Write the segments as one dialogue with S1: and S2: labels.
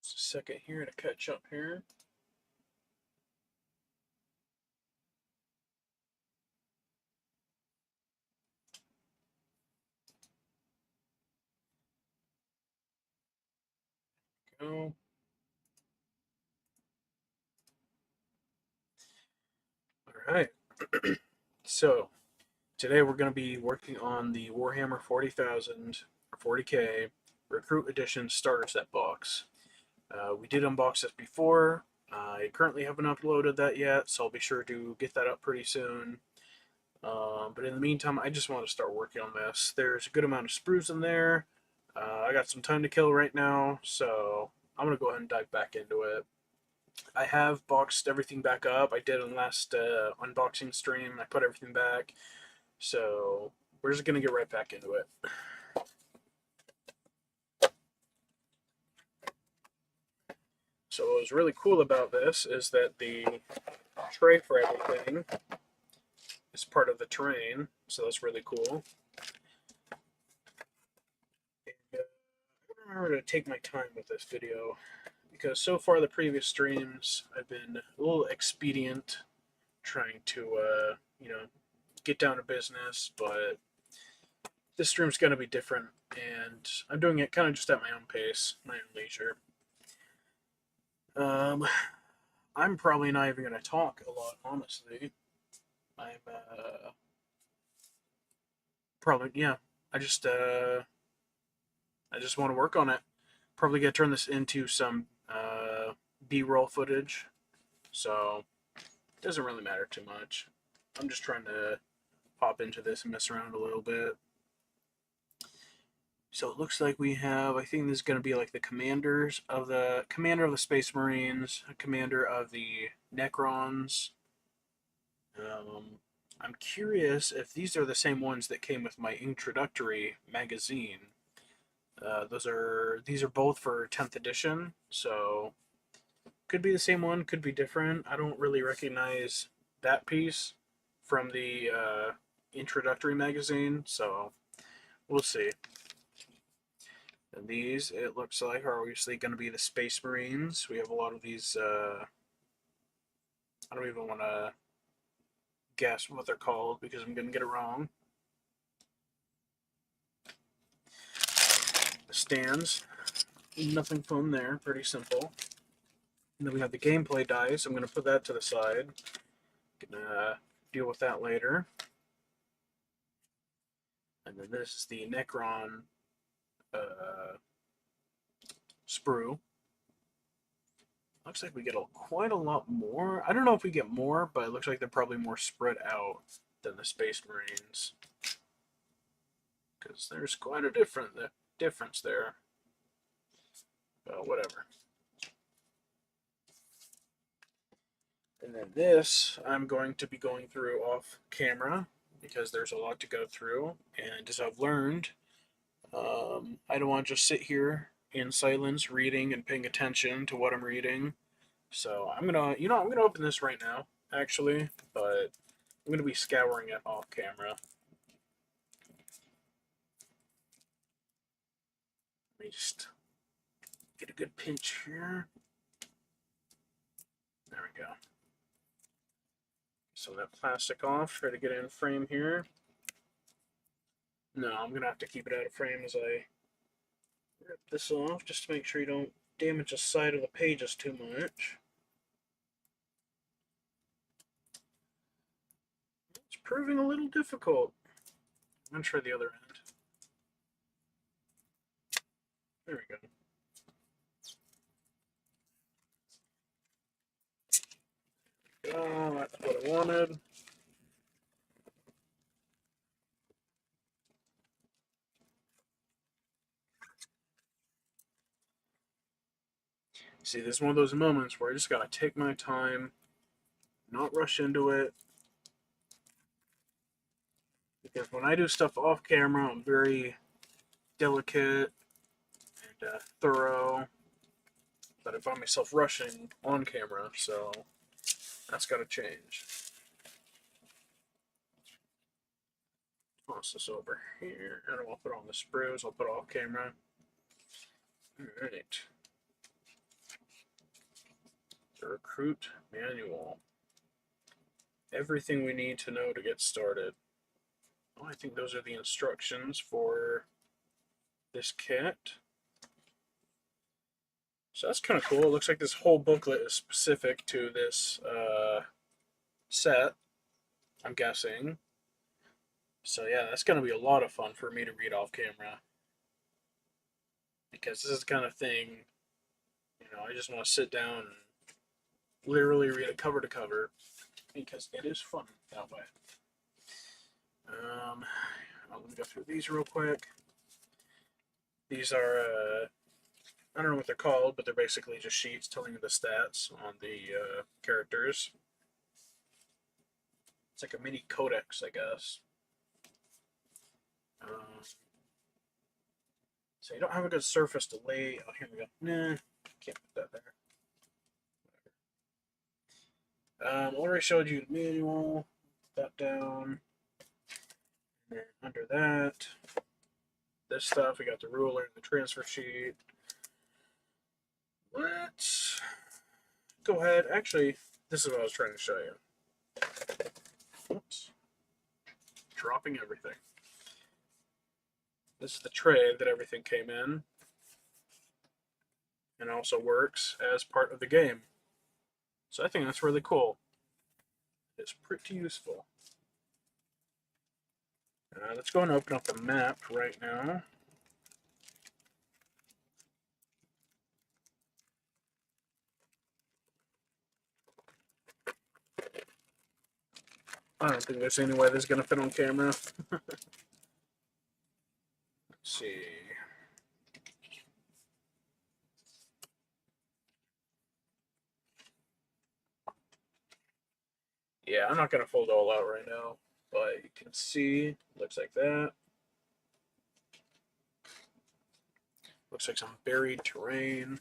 S1: Just a second here to catch up here. Go. All right. So today we're going to be working on the Warhammer 40,000 or 40K Recruit Edition starter set box. We did unbox this before. I currently haven't uploaded that yet, so I'll be sure to get that up pretty soon. But in the meantime, I just want to start working on this. There's a good amount of sprues in there. I got some time to kill right now, so I'm going to go ahead and dive back into it. I have boxed everything back up. I did on last unboxing stream. I put everything back. So we're just going to get right back into it. So what was really cool about this is that the tray for everything is part of the terrain. So that's really cool. And, I remember to take my time with this video because so far the previous streams I've been a little expedient trying to get down to business, but this stream's going to be different, and I'm doing it kind of just at my own pace, my own leisure. I'm probably not even going to talk a lot, honestly. I'm probably I just want to work on it. Probably gonna turn this into some B-roll footage, so it doesn't really matter too much. I'm just trying to pop into this and mess around a little bit. So it looks like we have, I think this is going to be like the commander of the Space Marines, a commander of the Necrons. I'm curious if these are the same ones that came with my introductory magazine. These are both for 10th edition, so could be the same one, could be different. I don't really recognize that piece from the introductory magazine, so we'll see. And these, it looks like, are obviously going to be the Space Marines. We have a lot of these. I don't even want to guess what they're called because I'm going to get it wrong. The stands, nothing fun there, pretty simple. And then we have the gameplay dice. I'm going to put that to the side. Gonna deal with that later. And then this is the Necron sprue. Looks like we get quite a lot more. I don't know if we get more, but it looks like they're probably more spread out than the Space Marines. Because there's quite a difference there. But whatever. And then this, I'm going to be going through off camera because there's a lot to go through. And as I've learned, I don't want to just sit here in silence reading and paying attention to what I'm reading. So I'm gonna open this right now, actually, but I'm gonna be scouring it off camera. Let me just get a good pinch here. There we go. So that plastic off, try to get it in frame here. No, I'm gonna have to keep it out of frame as I rip this off, just to make sure you don't damage the side of the pages too much. It's proving a little difficult. I'm gonna try the other end. There we go. Oh, that's what I wanted. See, this is one of those moments where I just gotta take my time, not rush into it. Because when I do stuff off camera, I'm very delicate and thorough. But I find myself rushing on camera, so that's gotta change. Toss this over here, and I'll put on the sprues. I'll put off camera. All right. The recruit manual. Everything we need to know to get started. Well, I think those are the instructions for this kit. So that's kind of cool. It looks like this whole booklet is specific to this set, I'm guessing. So yeah, that's going to be a lot of fun for me to read off camera. Because this is the kind of thing, I just want to sit down and literally read it cover to cover. Because it is fun that way. Let me go through these real quick. These are, I don't know what they're called, but they're basically just sheets telling you the stats on the characters. It's like a mini codex, I guess. So you don't have a good surface to lay. Oh, here we go. Nah, can't put that there. Already showed you the manual. Put that down. And then under that, this stuff, we got the ruler and the transfer sheet. Let's go ahead. Actually, this is what I was trying to show you. Oops. Dropping everything. This is the tray that everything came in. And also works as part of the game. So I think that's really cool. It's pretty useful. Let's go and open up the map right now. I don't think there's any way this is going to fit on camera. Let's see. Yeah, I'm not going to fold it all out right now, but you can see, looks like that. Looks like some buried terrain.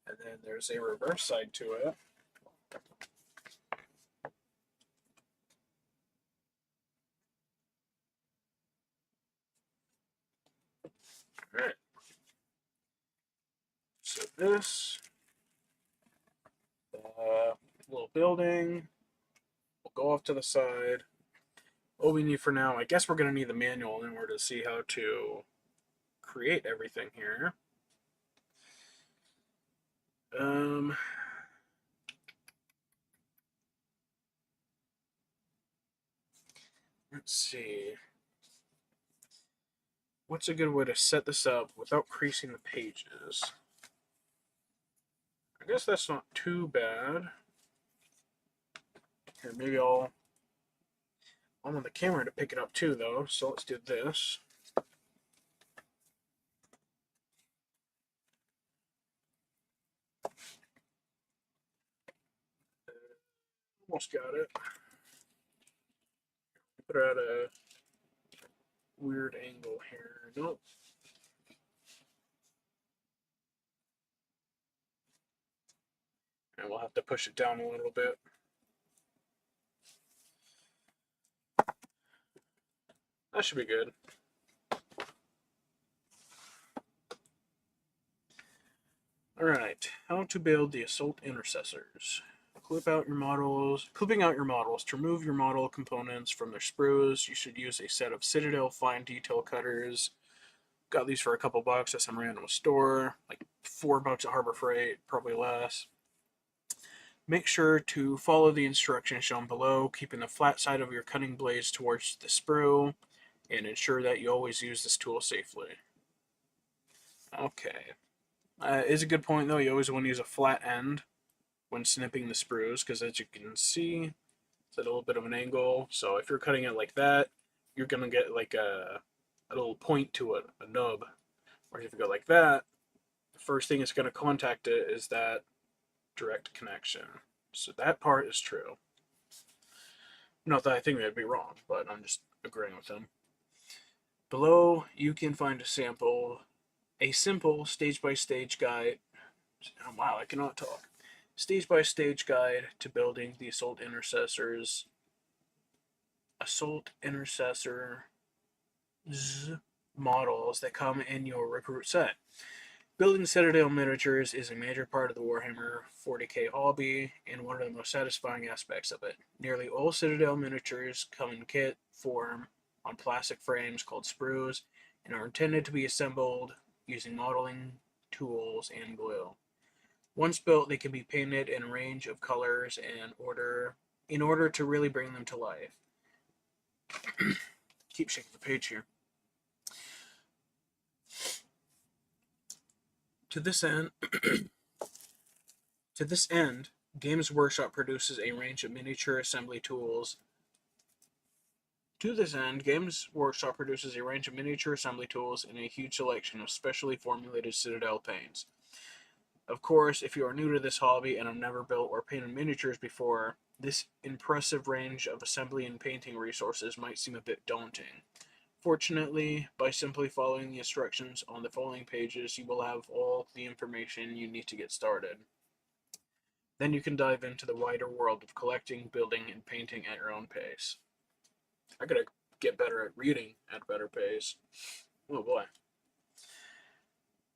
S1: And then there's a reverse side to it. Alright. So this little building will go off to the side. All we need for now, I guess we're going to need the manual in order to see how to create everything here. Let's see. What's a good way to set this up without creasing the pages? I guess that's not too bad. Here, maybe I want the camera to pick it up too, though, so let's do this. Almost got it. Put it at a weird angle here. Nope. And we'll have to push it down a little bit. That should be good. Alright, how to build the assault intercessors. Clipping out your models to remove your model components from their sprues. You should use a set of Citadel fine detail cutters. Got these for a couple bucks at some random store, like $4 at Harbor Freight, probably less. Make sure to follow the instructions shown below, keeping the flat side of your cutting blades towards the sprue, and ensure that you always use this tool safely. Okay. Is a good point though. You always want to use a flat end when snipping the sprues, because as you can see, it's at a little bit of an angle. So if you're cutting it like that, you're gonna get like a little point to it, a nub. Or if you go like that, the first thing it's gonna contact it is that direct connection. So that part is true. Not that I think that'd be wrong, but I'm just agreeing with him. Below, you can find a simple stage-by-stage guide. Oh, wow, I cannot talk. Stage-by-stage guide to building the Assault Intercessors. Assault Intercessor models that come in your recruit set. Building Citadel miniatures is a major part of the Warhammer 40k hobby and one of the most satisfying aspects of it. Nearly all Citadel miniatures come in kit form on plastic frames called sprues and are intended to be assembled using modeling tools and glue. Once built, they can be painted in a range of colors and in order to really bring them to life. Keep shaking the page here. To this end, Games Workshop produces a range of miniature assembly tools. To this end, Games Workshop produces a range of miniature assembly tools and a huge selection of specially formulated Citadel paints. Of course, if you are new to this hobby and have never built or painted miniatures before, this impressive range of assembly and painting resources might seem a bit daunting. Fortunately, by simply following the instructions on the following pages, you will have all the information you need to get started. Then you can dive into the wider world of collecting, building, and painting at your own pace. I gotta get better at reading at a better pace. Oh boy.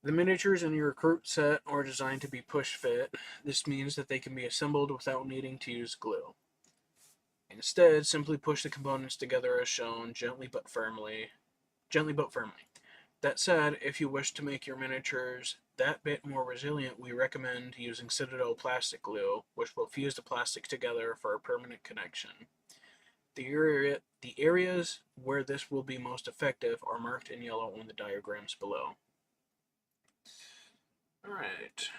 S1: The miniatures in your recruit set are designed to be push fit. This means that they can be assembled without needing to use glue. Instead, simply push the components together as shown, gently but firmly. That said, if you wish to make your miniatures that bit more resilient, we recommend using Citadel plastic glue, which will fuse the plastic together for a permanent connection. The areas where this will be most effective are marked in yellow on the diagrams below. Alright.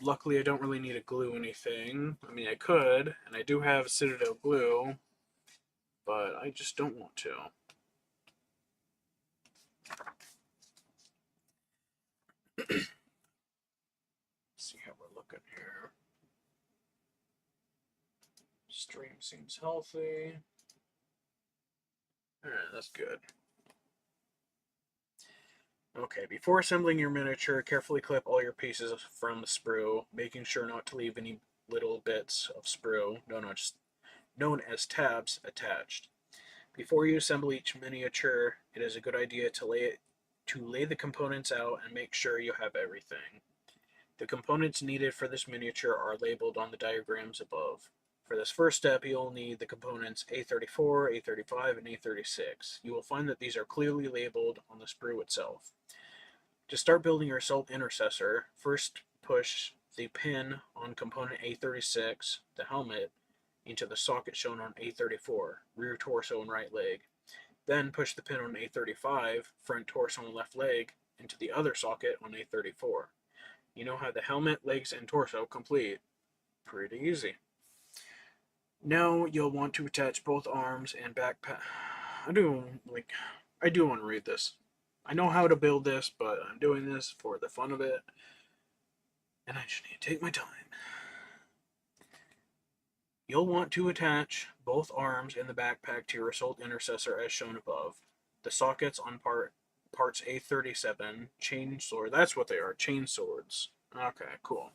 S1: Luckily, I don't really need to glue anything. I mean, I could, and I do have Citadel glue, but I just don't want to. See how we're looking here. Stream seems healthy. Alright, that's good. Okay, before assembling your miniature, carefully clip all your pieces from the sprue, making sure not to leave any little bits of sprue, known as tabs, attached. Before you assemble each miniature, it is a good idea to lay the components out and make sure you have everything. The components needed for this miniature are labeled on the diagrams above. For this first step, you'll need the components A34, A35, and A36. You will find that these are clearly labeled on the sprue itself. To start building your assault intercessor, first push the pin on component A36, the helmet, into the socket shown on A34, rear torso and right leg. Then push the pin on A35, front torso and left leg, into the other socket on A34. You now have the helmet, legs, and torso complete. Pretty easy. Now you'll want to attach both arms and backpack. I do want to read this. I know how to build this, but I'm doing this for the fun of it, and I just need to take my time. You'll want to attach both arms and the backpack to your assault intercessor as shown above. The sockets on parts A37, chain sword, that's what they are, chain swords. Okay, cool.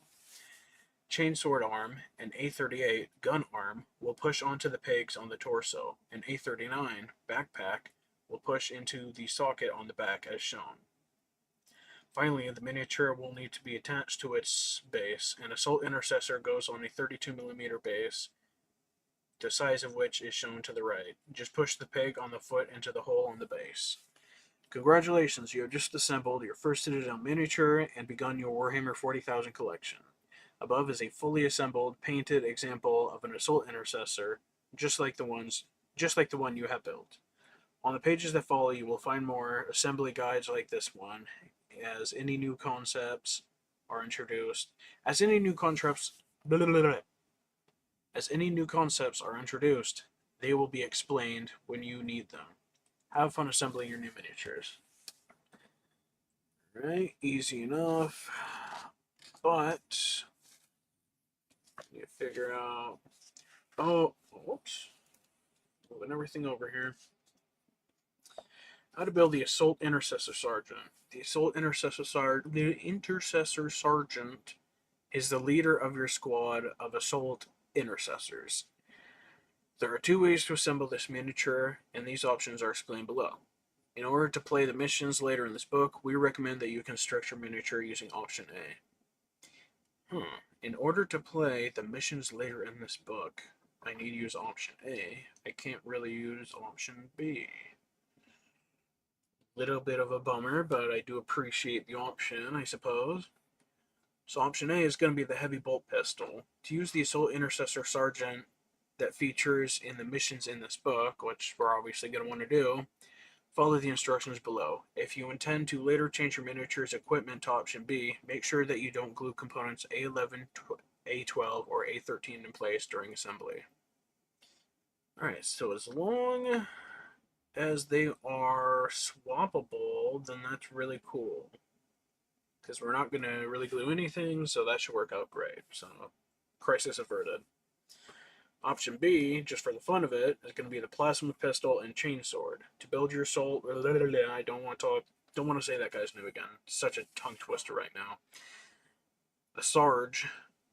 S1: Chainsword arm and A38 gun arm will push onto the pegs on the torso, and A39 backpack will push into the socket on the back as shown. Finally, the miniature will need to be attached to its base. An assault intercessor goes on a 32mm base, the size of which is shown to the right. Just push the peg on the foot into the hole on the base. Congratulations, you have just assembled your first Citadel miniature and begun your Warhammer 40,000 collection. Above is a fully assembled, painted example of an assault intercessor, just like the one you have built. On the pages that follow, you will find more assembly guides like this one, as any new concepts are introduced. As any new concepts are introduced, they will be explained when you need them. Have fun assembling your new miniatures. Alright, easy enough. But you figure out. Oh, whoops. Moving everything over here. How to build the Assault Intercessor Sergeant. The Intercessor Sergeant is the leader of your squad of Assault Intercessors. There are two ways to assemble this miniature, and these options are explained below. In order to play the missions later in this book, we recommend that you construct your miniature using option A. In order to play the missions later in this book, I need to use option A. I can't really use option B. Little bit of a bummer, but I do appreciate the option, I suppose. So option A is going to be the heavy bolt pistol. To use the assault intercessor sergeant that features in the missions in this book, which we're obviously going to want to do, follow the instructions below. If you intend to later change your miniature's equipment to option B, make sure that you don't glue components A11, A12, or A13 in place during assembly. Alright, so as long as they are swappable, then that's really cool. Because we're not going to really glue anything, so that should work out great. So, crisis averted. Option B, just for the fun of it, is going to be the plasma pistol and chainsword. To build your soul, I don't want to say that guy's name again. Such a tongue twister right now. A Sarge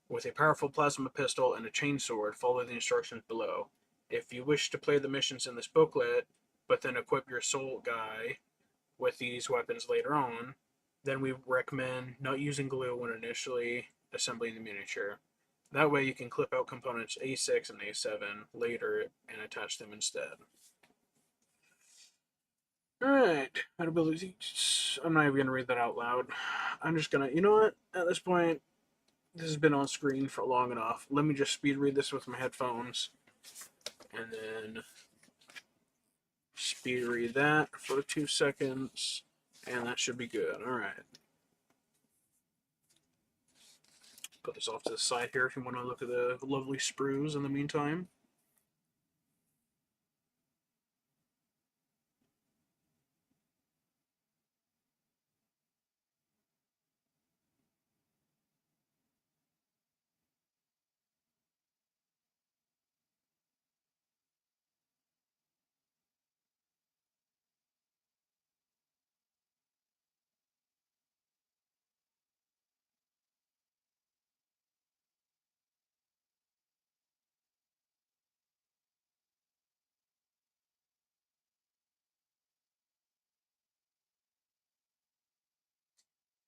S1: with a powerful plasma pistol and a chainsword. Follow the instructions below. If you wish to play the missions in this booklet, but then equip your soul guy with these weapons later on, then we recommend not using glue when initially assembling the miniature. That way you can clip out components A6 and A7 later and attach them instead. Alright, abilities. I'm not even going to read that out loud. I'm just going to, you know what? At this point, this has been on screen for long enough. Let me just speed read this with my headphones. And then speed read that for 2 seconds. And that should be good. Alright. Put this off to the side here if you want to look at the lovely sprues in the meantime.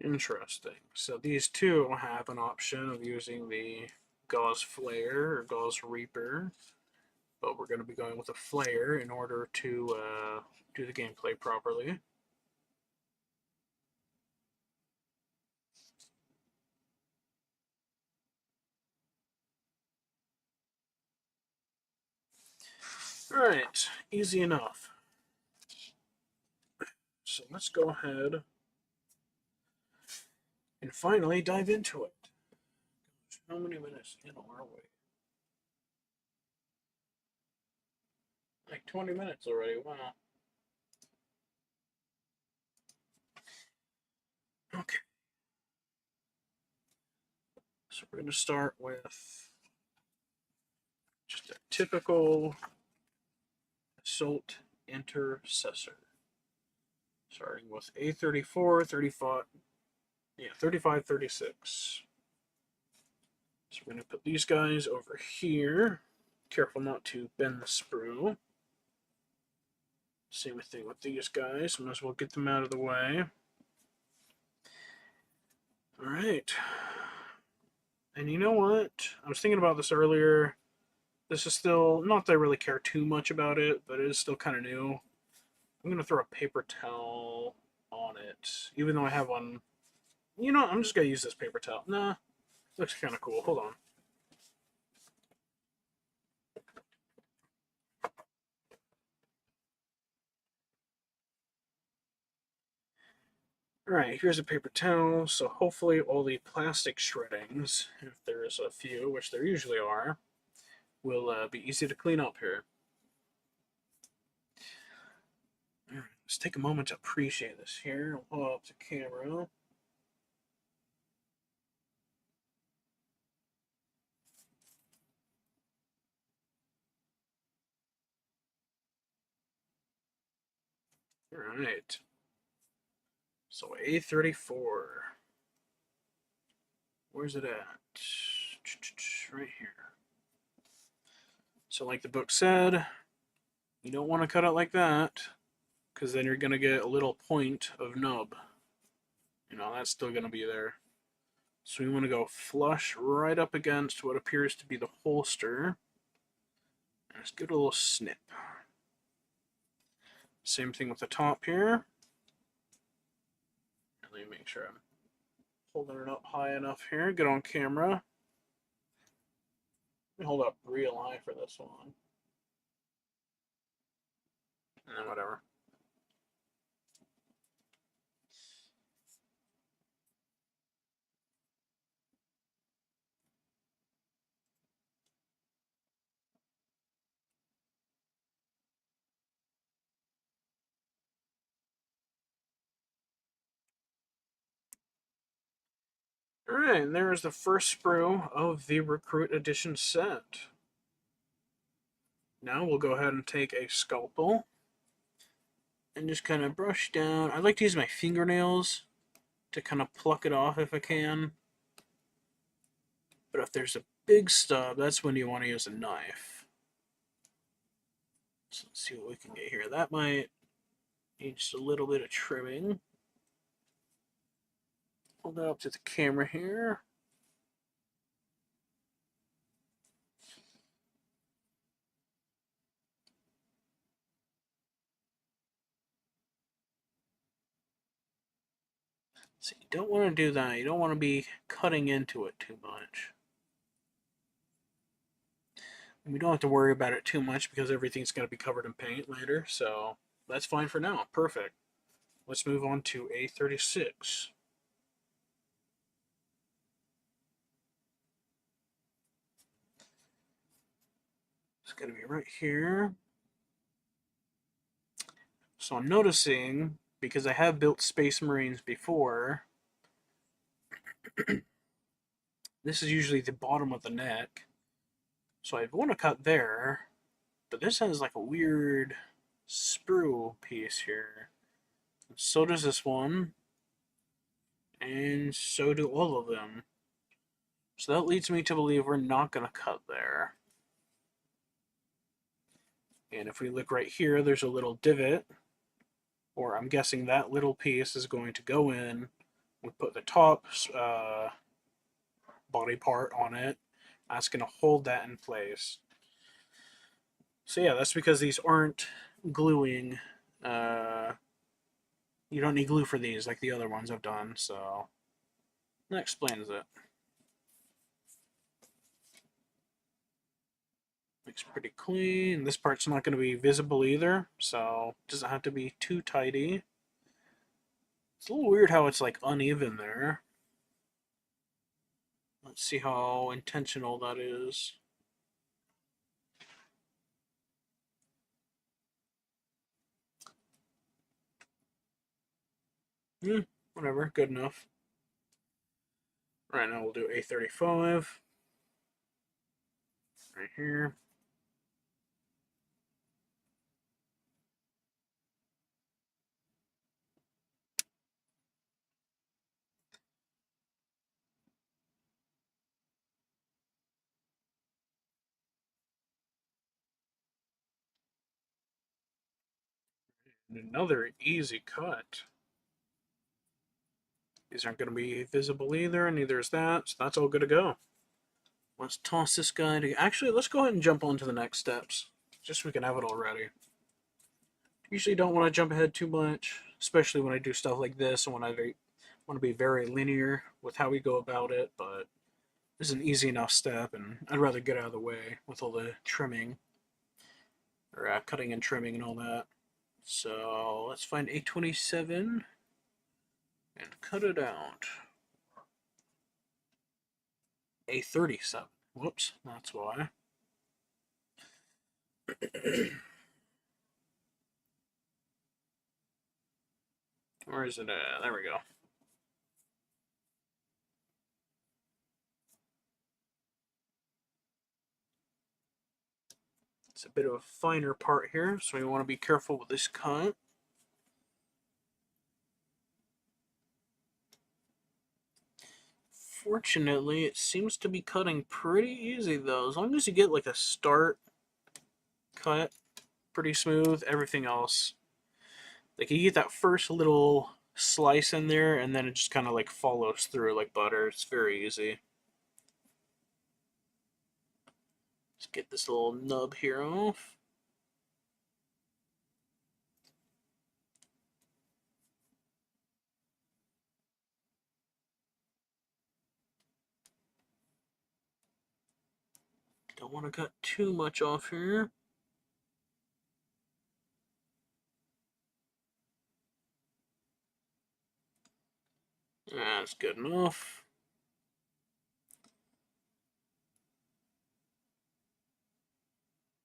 S1: Interesting. So these two have an option of using the Gauss Flare or Gauss Reaper, but we're going to be going with a Flare in order to do the gameplay properly. Alright, easy enough. So let's go ahead and finally dive into it. How many minutes in are we? Like 20 minutes already, wow. Okay. So we're going to start with just a typical assault intercessor. Starting with A34, 35, 35, 36. So we're going to put these guys over here. Careful not to bend the sprue. Same thing with these guys. Might as well get them out of the way. Alright. And you know what? I was thinking about this earlier. This is still, not that I really care too much about it, but it is still kind of new. I'm going to throw a paper towel on it, even though I have one. You know, I'm just going to use this paper towel. Nah, looks kind of cool. Hold on. Alright, here's a paper towel, so hopefully all the plastic shreddings, if there's a few, which there usually are, will be easy to clean up here. Alright, let's take a moment to appreciate this here. I'll pull up the camera. Alright. So A34. Where's it at? Right here. So like the book said, you don't want to cut it like that, because then you're going to get a little point of nub. You know, that's still going to be there. So we want to go flush right up against what appears to be the holster. And just give it a little snip. Same thing with the top here. Let me make sure I'm holding it up high enough here. Get on camera. Let me hold up real high for this one. And whatever. Alright, and there's the first sprue of the Recruit Edition set. Now we'll go ahead and take a scalpel and just kind of brush down. I like to use my fingernails to kind of pluck it off if I can. But if there's a big stub, that's when you want to use a knife. So let's see what we can get here. That might need just a little bit of trimming. Hold it up to the camera here. So you don't want to do that. You don't want to be cutting into it too much. And we don't have to worry about it too much because everything's going to be covered in paint later. So that's fine for now. Perfect. Let's move on to A36. It's going to be right here. So I'm noticing, because I have built Space Marines before, this is usually the bottom of the neck. So I want to cut there, but this has like a weird sprue piece here. So does this one, and so do all of them. So that leads me to believe we're not going to cut there. And if we look right here, there's a little divot, or I'm guessing that little piece is going to go in. We put the top body part on it. That's going to hold that in place. So yeah, that's because these aren't gluing. You don't need glue for these like the other ones I've done, so that explains it. Looks pretty clean. This part's not going to be visible either, so it doesn't have to be too tidy. It's a little weird how it's like uneven there. Let's see how intentional that is. Whatever, good enough. Right now we'll do A35. Right here. And another easy cut. These aren't going to be visible either, and neither is that, so that's all good to go. Let's toss this guy to... Actually, let's go ahead and jump on to the next steps, just so we can have it all ready. Usually don't want to jump ahead too much, especially when I do stuff like this, and when I want to be very linear with how we go about it, but this is an easy enough step, and I'd rather get out of the way with all the trimming, or cutting and trimming and all that. So let's find A27 and cut it out. A37. Whoops, that's why. Where is it at? There we go. It's a bit of a finer part here, so we want to be careful with this cut. Fortunately, it seems to be cutting pretty easy though. As long as you get like a start cut pretty smooth, everything else Like you get that first little slice in there, and then it just kind of like follows through like butter. It's very easy. Let's get this little nub here off. Don't want to cut too much off here. That's good enough.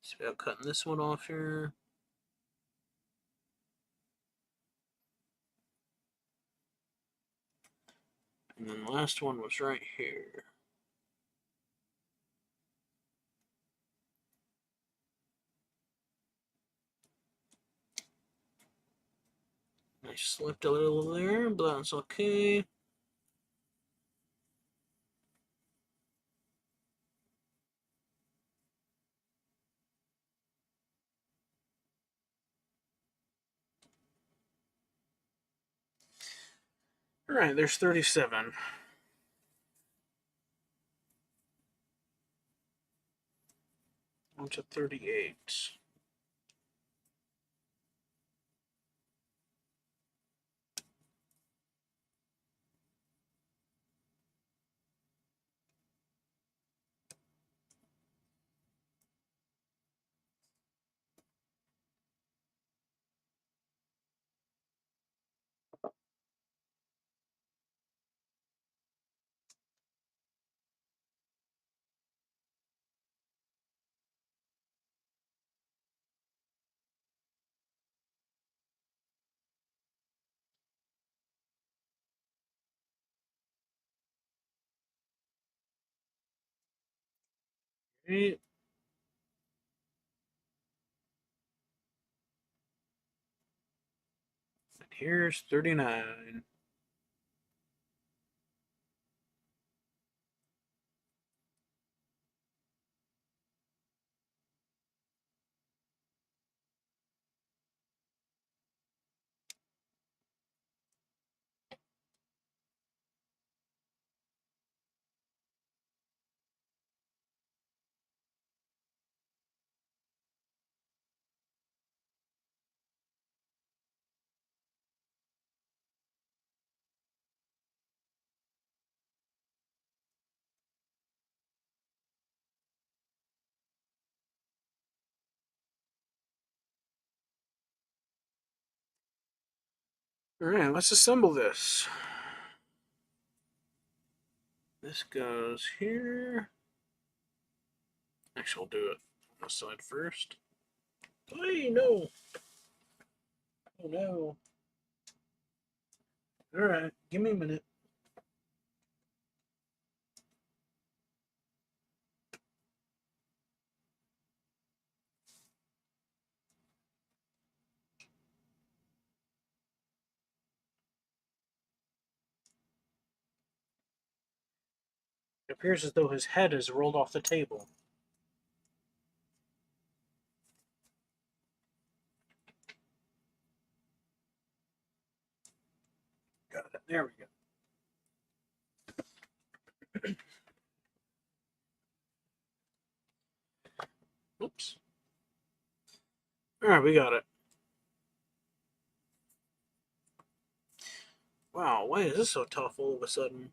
S1: So I'm cutting this one off here. And then the last one was right here. I slipped a little there, but that's okay. Alright, there's 37. On to 38. Right. And here's 39. Alright, let's assemble this. This goes here. Actually, I'll do it on the side first. Hey, no! Oh no. Alright, give me a minute. It appears as though his head has rolled off the table. Got it. There we go. Oops. Alright, we got it. Wow, why is this so tough all of a sudden?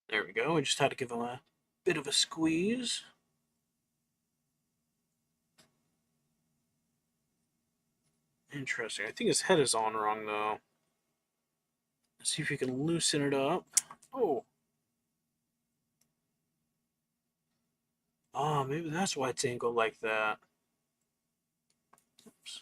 S1: There we go. We just had to give him a bit of a squeeze. Interesting. I think his head is on wrong, though. Let's see if we can loosen it up. Oh. Oh, maybe that's why it's angled like that. Oops.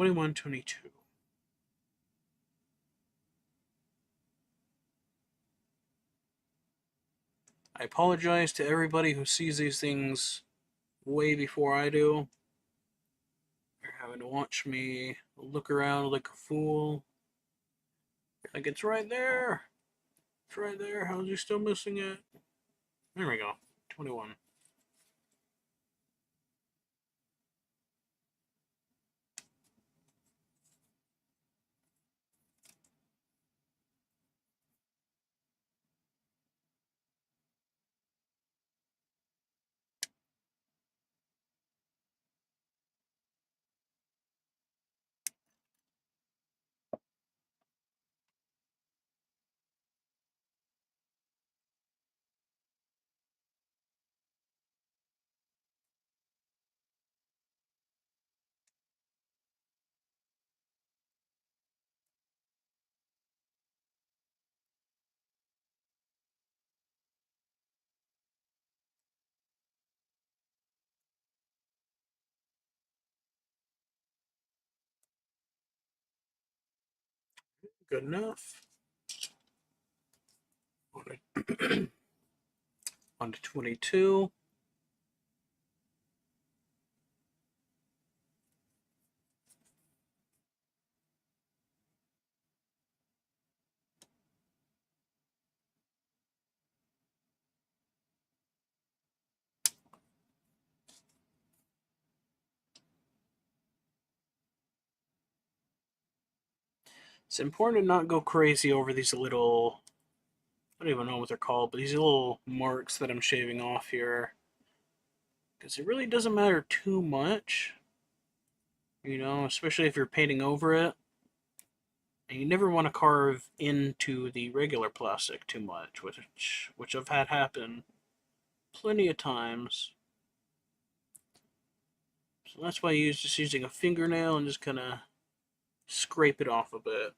S1: 21, 22. I apologize to everybody who sees these things way before I do. They're having to watch me look around like a fool. Like, it's right there. It's right there. How's he still missing it? There we go. 21. Good enough. On to 22. It's important to not go crazy over these little, I don't even know what they're called, but these little marks that I'm shaving off here. Because it really doesn't matter too much, especially if you're painting over it. And you never want to carve into the regular plastic too much, which I've had happen plenty of times. So that's why I use just using a fingernail and just kind of scrape it off a bit.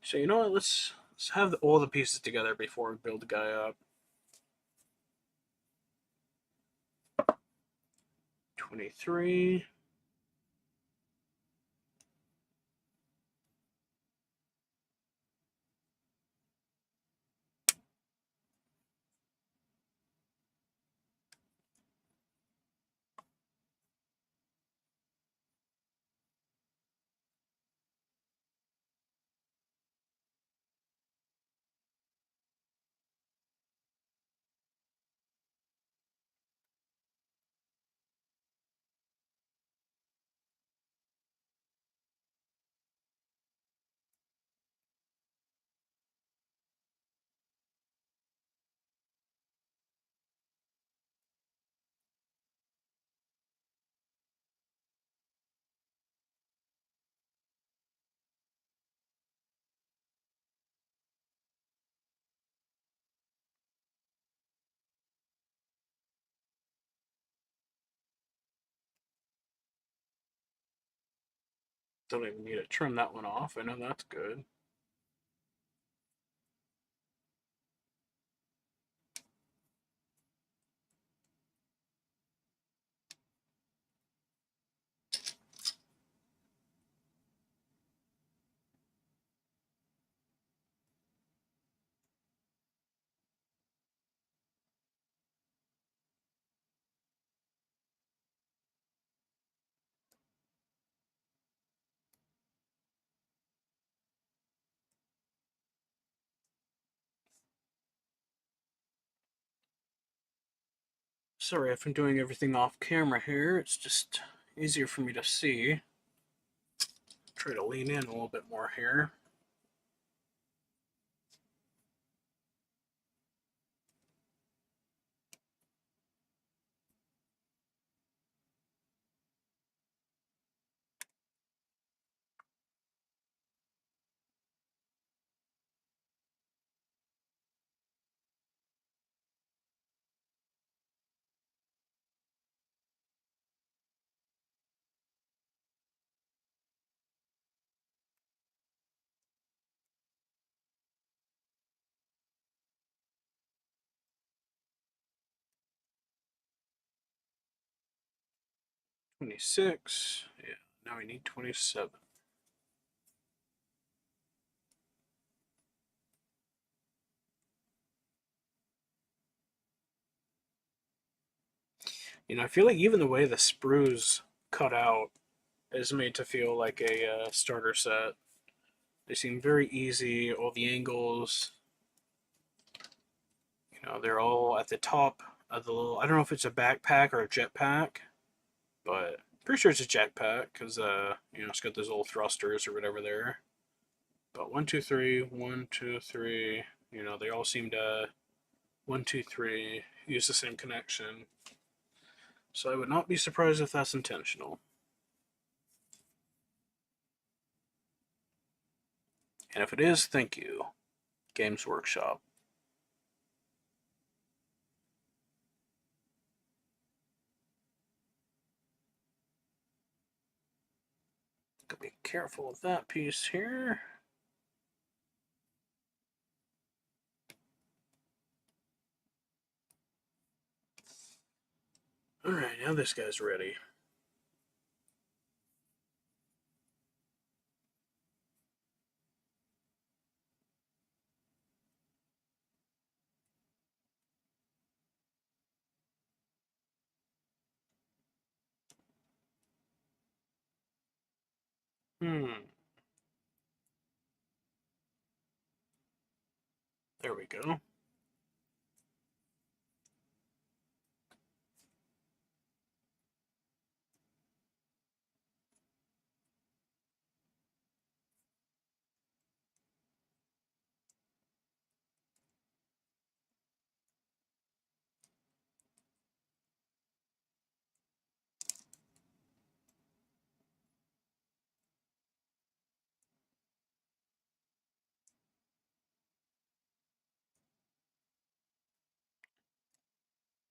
S1: So you know what? Let's have all the pieces together before we build the guy up. 23. Don't even need to trim that one off. I know that's good. Sorry if I'm doing everything off camera here. It's just easier for me to see. Try to lean in a little bit more here. 26. Yeah, now we need 27. I feel like even the way the sprues cut out is made to feel like a starter set. They seem very easy. All the angles, they're all at the top of the little. I don't know if it's a backpack or a jetpack, but pretty sure it's a jetpack because it's got those little thrusters or whatever there. But 1, 2, 3, 1, 2, 3. They all seem to 1, 2, 3 use the same connection. So I would not be surprised if that's intentional. And if it is, thank you, Games Workshop. Gotta be careful with that piece here. Alright, now this guy's ready. There we go.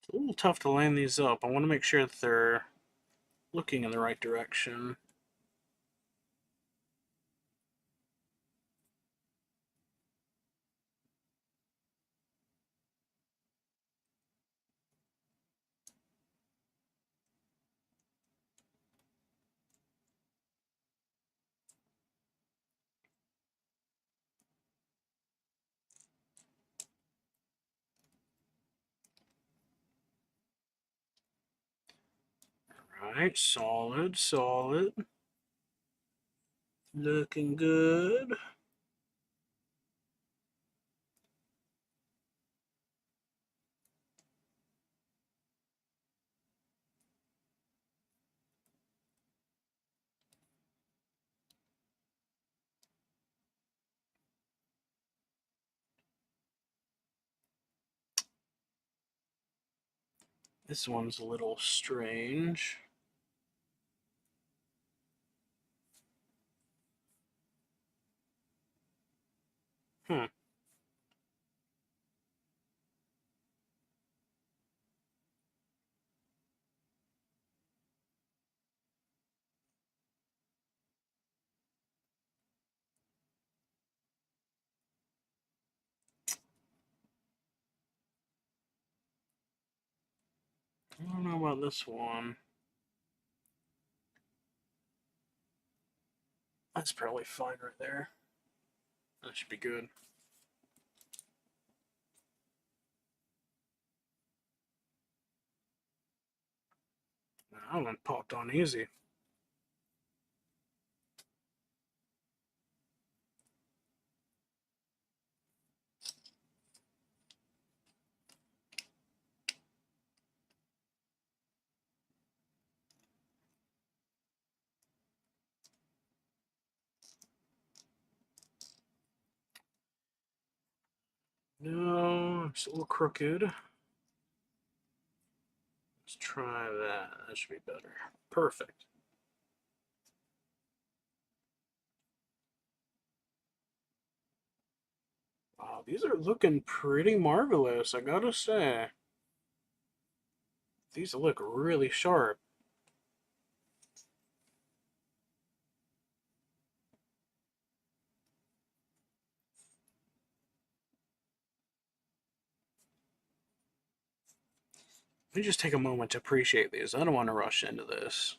S1: It's a little tough to line these up. I want to make sure that they're looking in the right direction. Alright, solid, solid. Looking good. This one's a little strange. Hmm. I don't know about this one. That's probably fine right there. That should be good. That one popped on easy. No, it's a little crooked. Let's try that. That should be better. Perfect. Wow, these are looking pretty marvelous, I gotta say. These look really sharp. Let me just take a moment to appreciate these. I don't want to rush into this.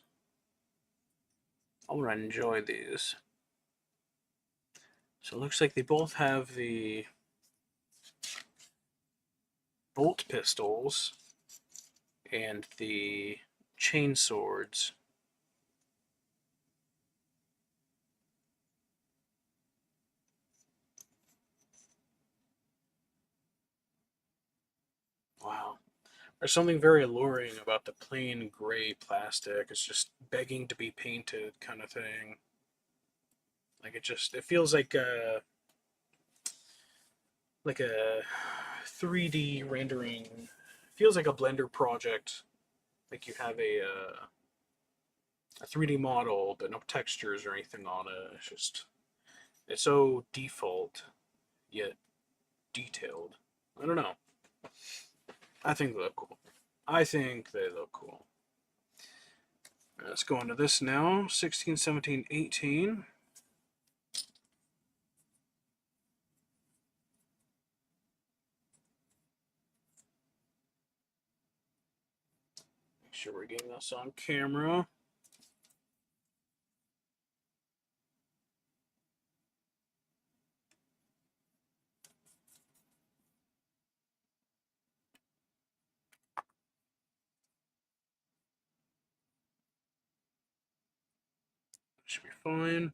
S1: I want to enjoy these. So it looks like they both have the bolt pistols and the chain swords. Wow. There's something very alluring about the plain gray plastic. It's just begging to be painted kind of thing. Like it feels like a 3D rendering. Feels like a Blender project. Like you have a 3D model, but no textures or anything on it. It's so default yet detailed. I don't know. I think they look cool. I think they look cool. Let's go into this now. 16, 17, 18. Make sure we're getting this on camera. Should be fine.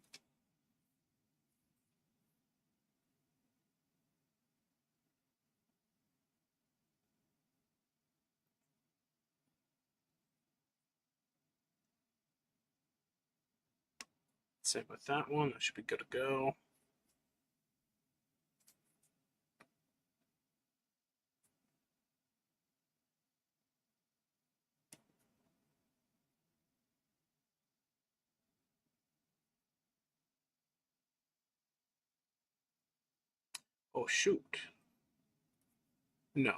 S1: Same with that one. That should be good to go. Oh, shoot. No.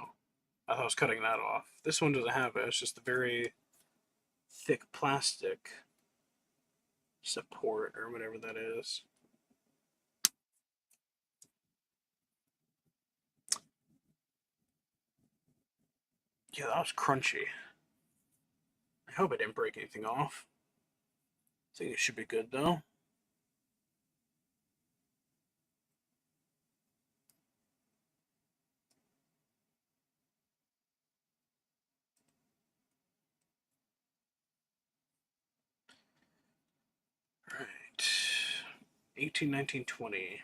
S1: I thought I was cutting that off. This one doesn't have it. It's just a very thick plastic support or whatever that is. Yeah, that was crunchy. I hope I didn't break anything off. I think it should be good though. Alright. 18, 19, 20.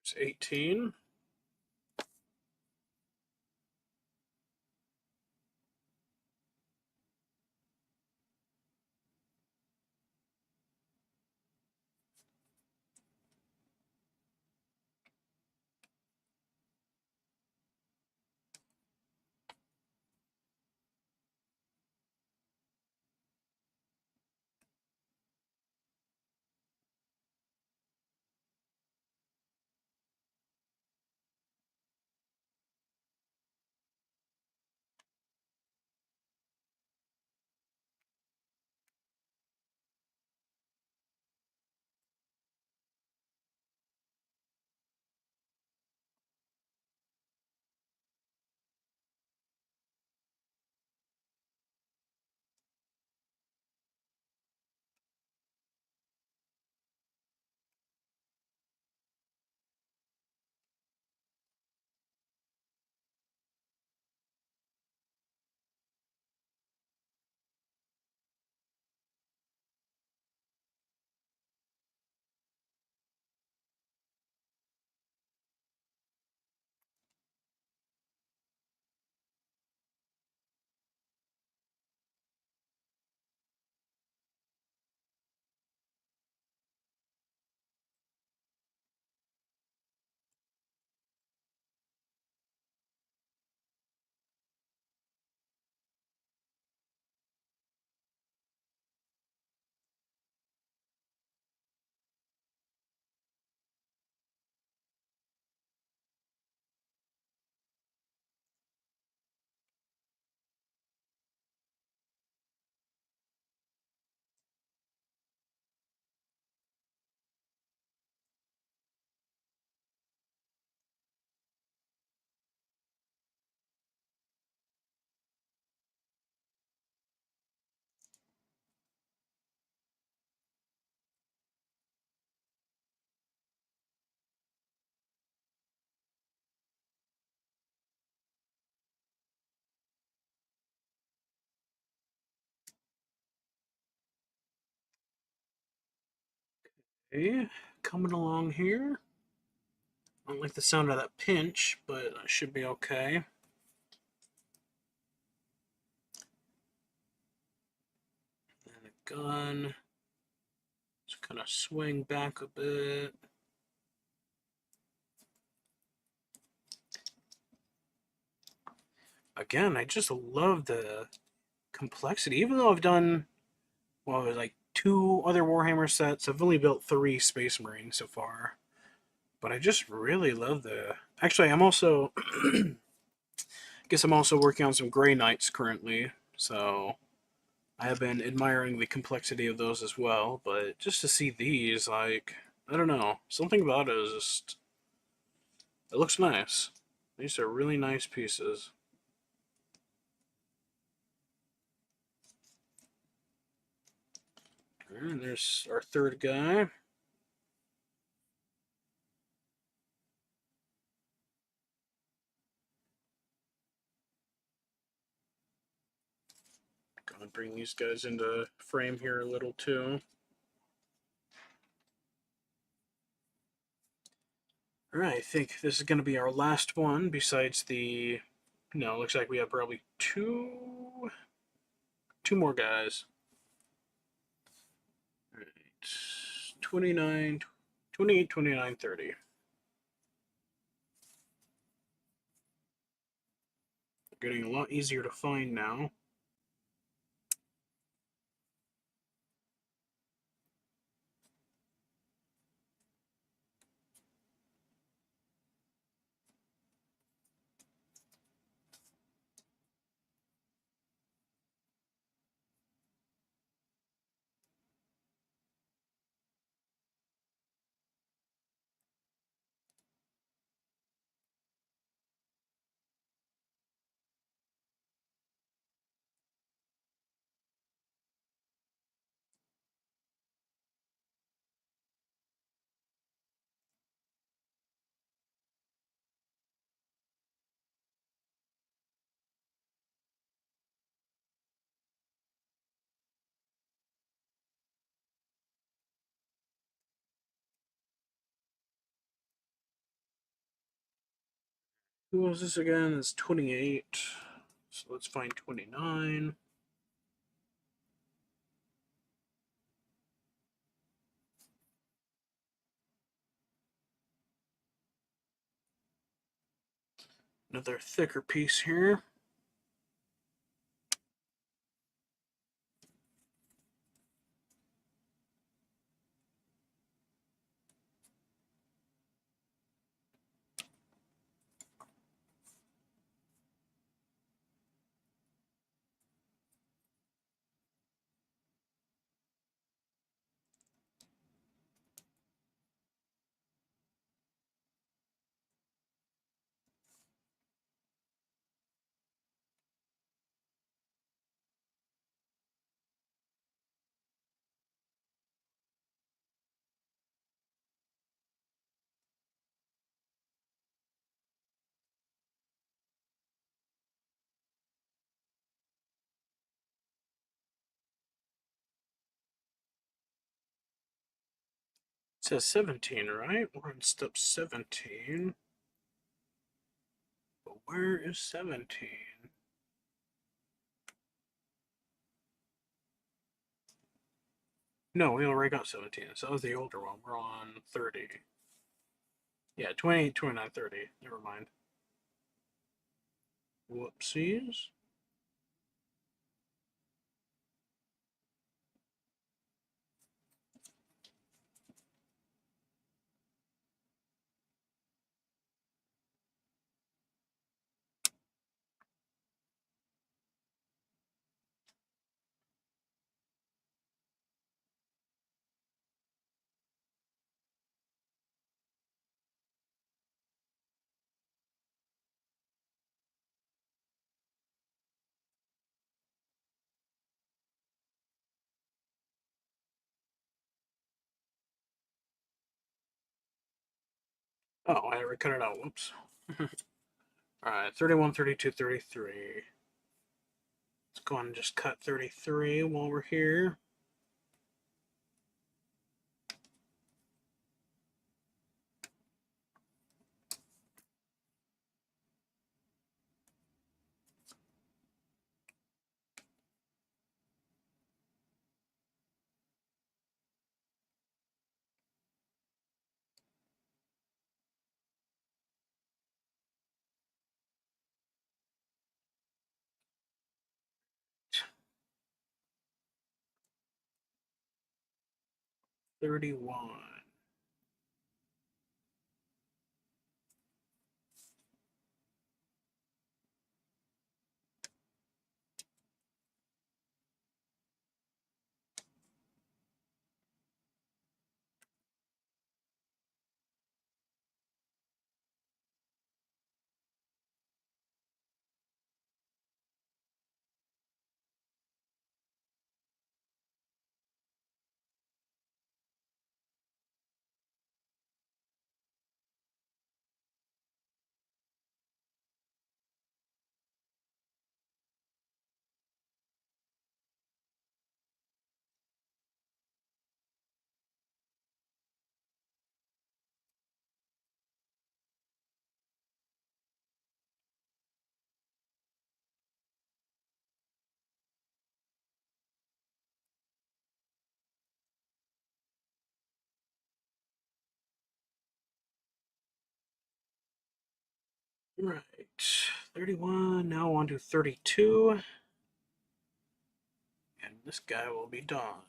S1: It's 18. Okay, coming along here. I don't like the sound of that pinch, but I should be okay. And a gun. Just kind of swing back a bit. Again, I just love the complexity. Even though I've done, well, like 2 other Warhammer sets, I've only built 3 Space Marines so far. But I just really love the. Actually, I'm also. I guess I'm also working on some Grey Knights currently, so I have been admiring the complexity of those as well. But just to see these, like, I don't know, something about it is just. It looks nice. These are really nice pieces. And there's our third guy. Gonna bring these guys into frame here a little too. Alright, I think this is going to be our last one besides the... No, looks like we have probably two more guys. Alright, 29, 28, 29, 30. They're getting a lot easier to find now. Who was this again? It's 28. So let's find 29. Another thicker piece here. It says 17, right? We're on step 17. But where is 17? No, we already got 17. So that was the older one. We're on 30. Yeah, 28, 29, 30. Never mind. Whoopsies. Oh, I already cut it out. Whoops. Alright, 31, 32, 33. Let's go on and just cut 33 while we're here. 31. Right. 31. Now on to 32. And this guy will be done.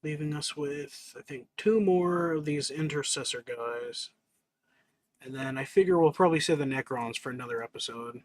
S1: Leaving us with, I think, 2 more of these intercessor guys. And then I figure we'll probably save the Necrons for another episode.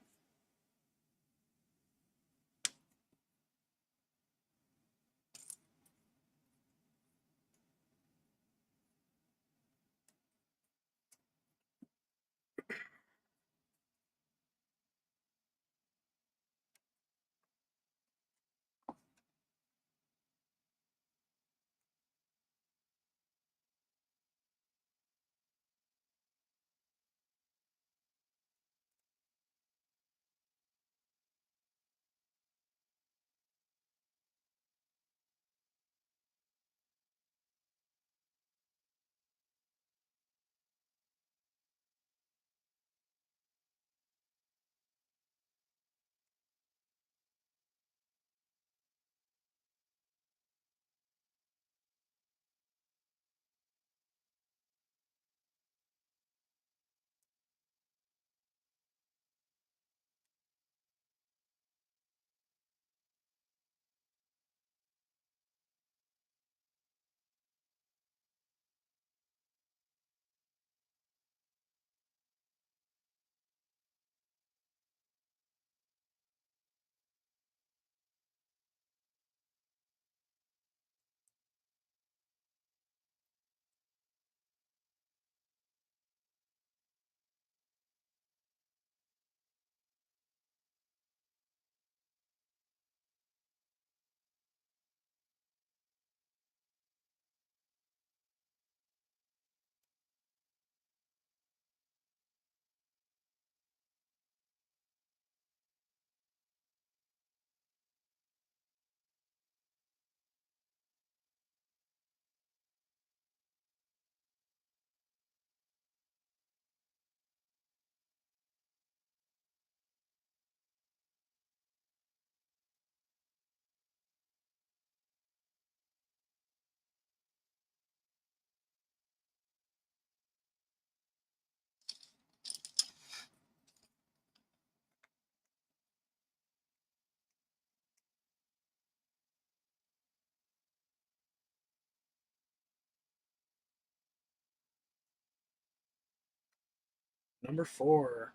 S1: Number 4.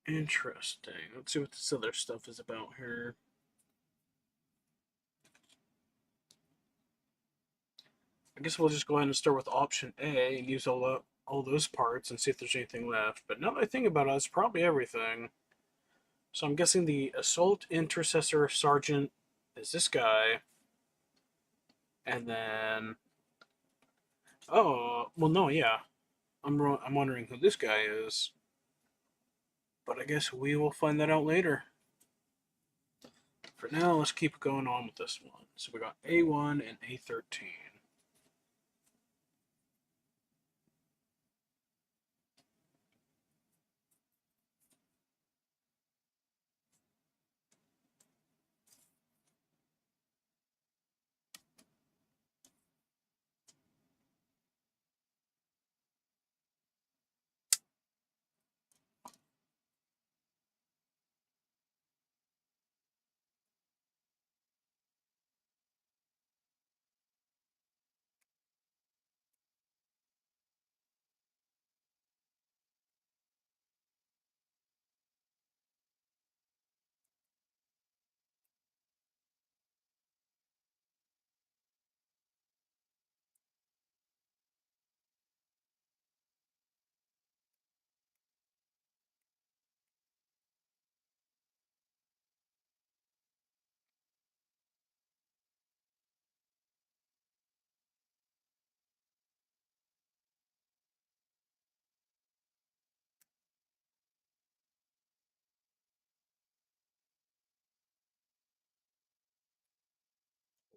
S1: Interesting. Let's see what this other stuff is about here. I guess we'll just go ahead and start with option A and use all those parts and see if there's anything left. But now that I think about it, it's probably everything. So I'm guessing the Assault Intercessor Sergeant is this guy. And then... Oh, well, no, yeah. I'm wondering who this guy is. But I guess we will find that out later. For now, let's keep going on with this one. So we got A1 and A13.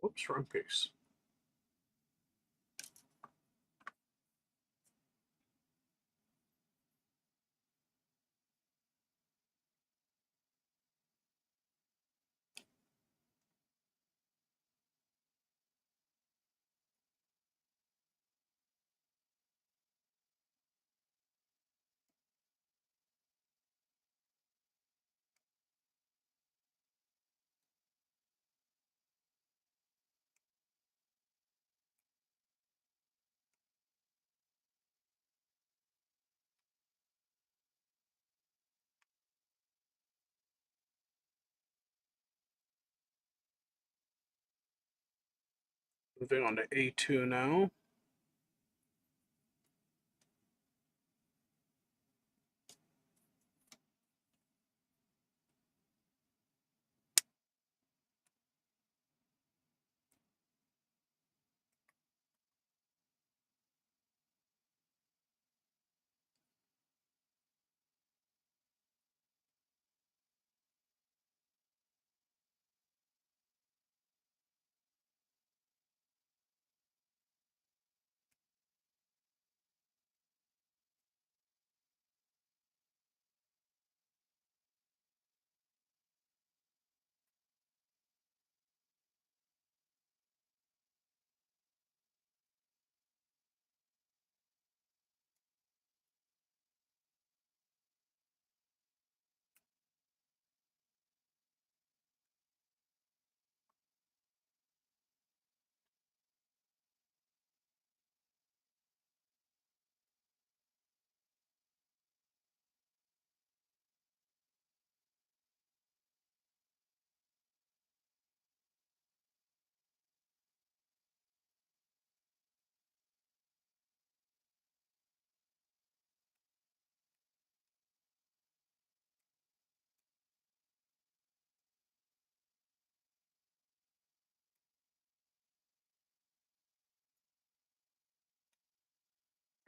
S1: Whoops, wrong piece. Moving on to A2 now.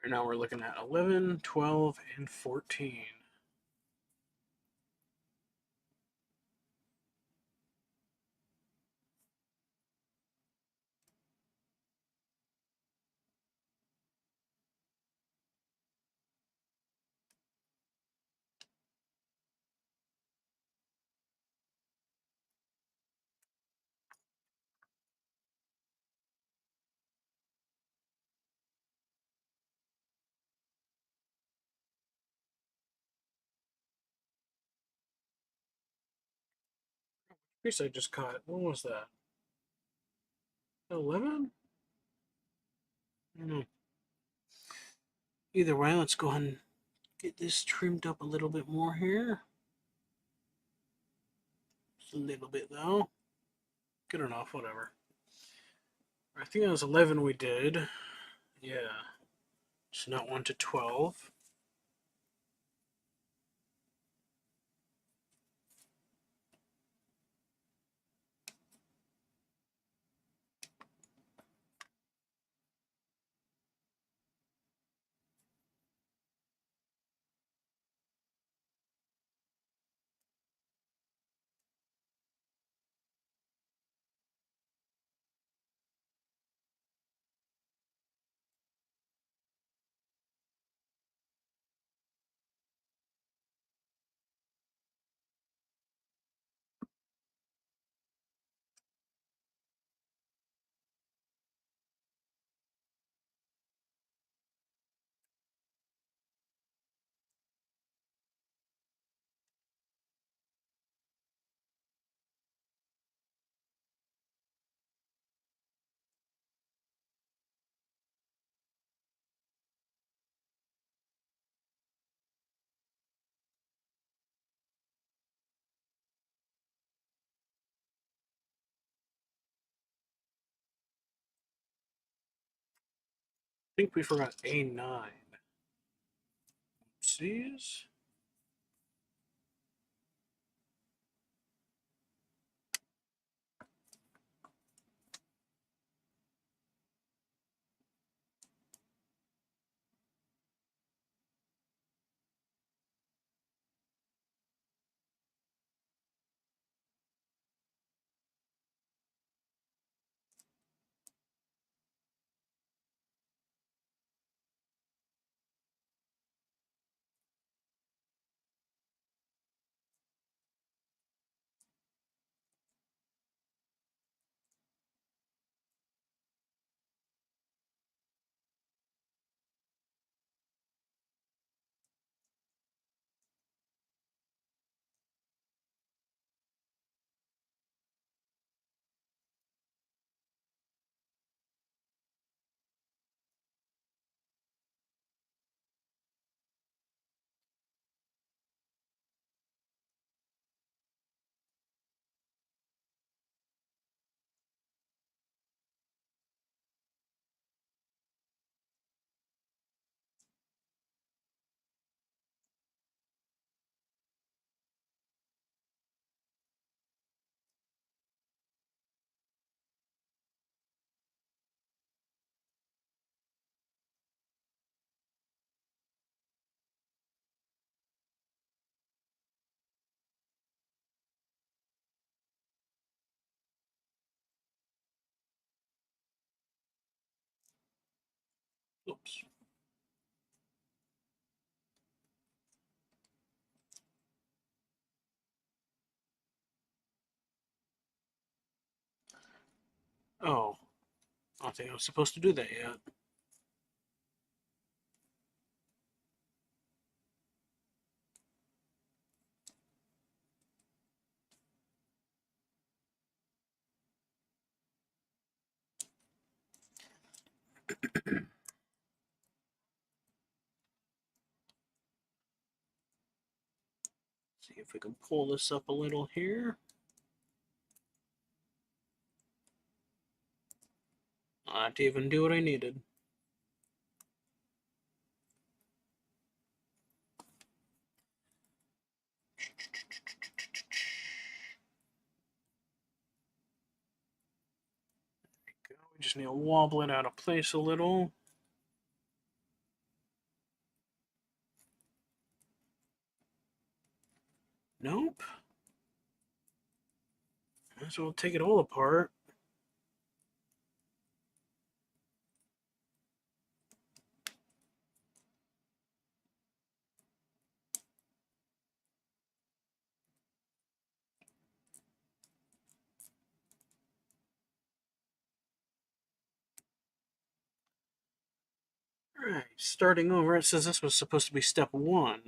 S1: And now we're looking at 11, 12, and 14. Piece I just caught. What was that? 11? I don't know. Either way, let's go ahead and get this trimmed up a little bit more here. Just a little bit though. Good enough, whatever. I think that was 11 we did. Yeah. So not 1 to 12. I think we forgot A9. Oopsies. Oops. Oh, I don't think I was supposed to do that yet. See if we can pull this up a little here. Not even do what I needed. We just need to wobble it out of place a little. Nope. Might as well take it all apart. Alright, starting over, it says this was supposed to be step 1.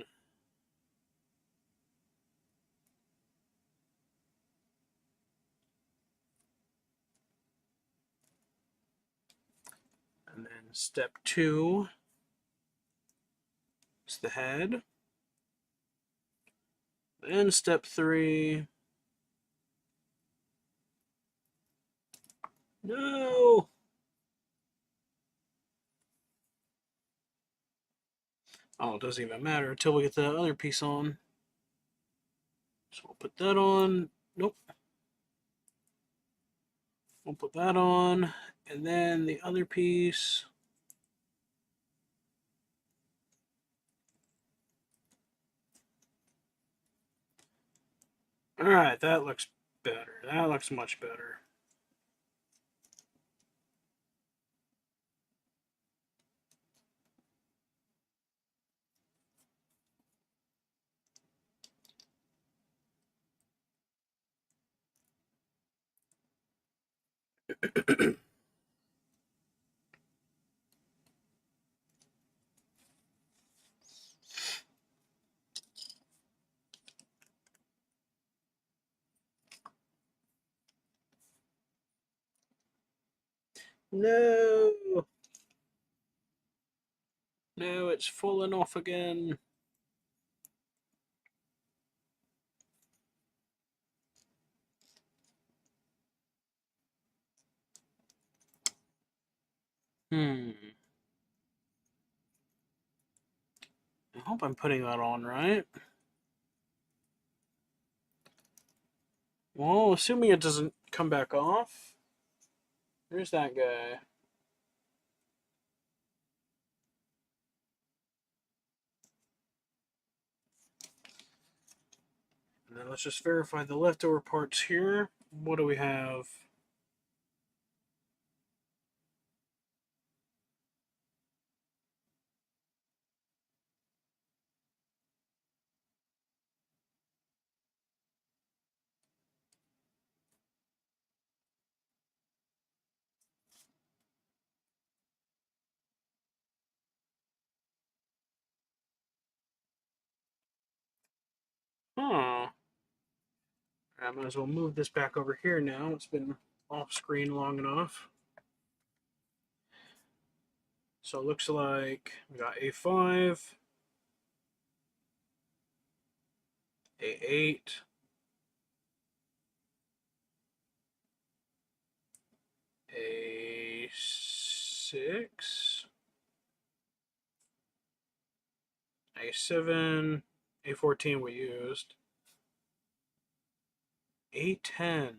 S1: And then step 2 is the head. Then step 3. No! Oh, it doesn't even matter until we get the other piece on. So we'll put that on. Nope. We'll put that on. And then the other piece. Alright, that looks better. That looks much better. No! No, it's falling off again. I hope I'm putting that on right. Well, assuming it doesn't come back off. There's that guy. And then let's just verify the leftover parts here. What do we have? Huh. I might as well move this back over here now. It's been off screen long enough. So it looks like we got A5, A8, A6, A7, A14 we used, A10.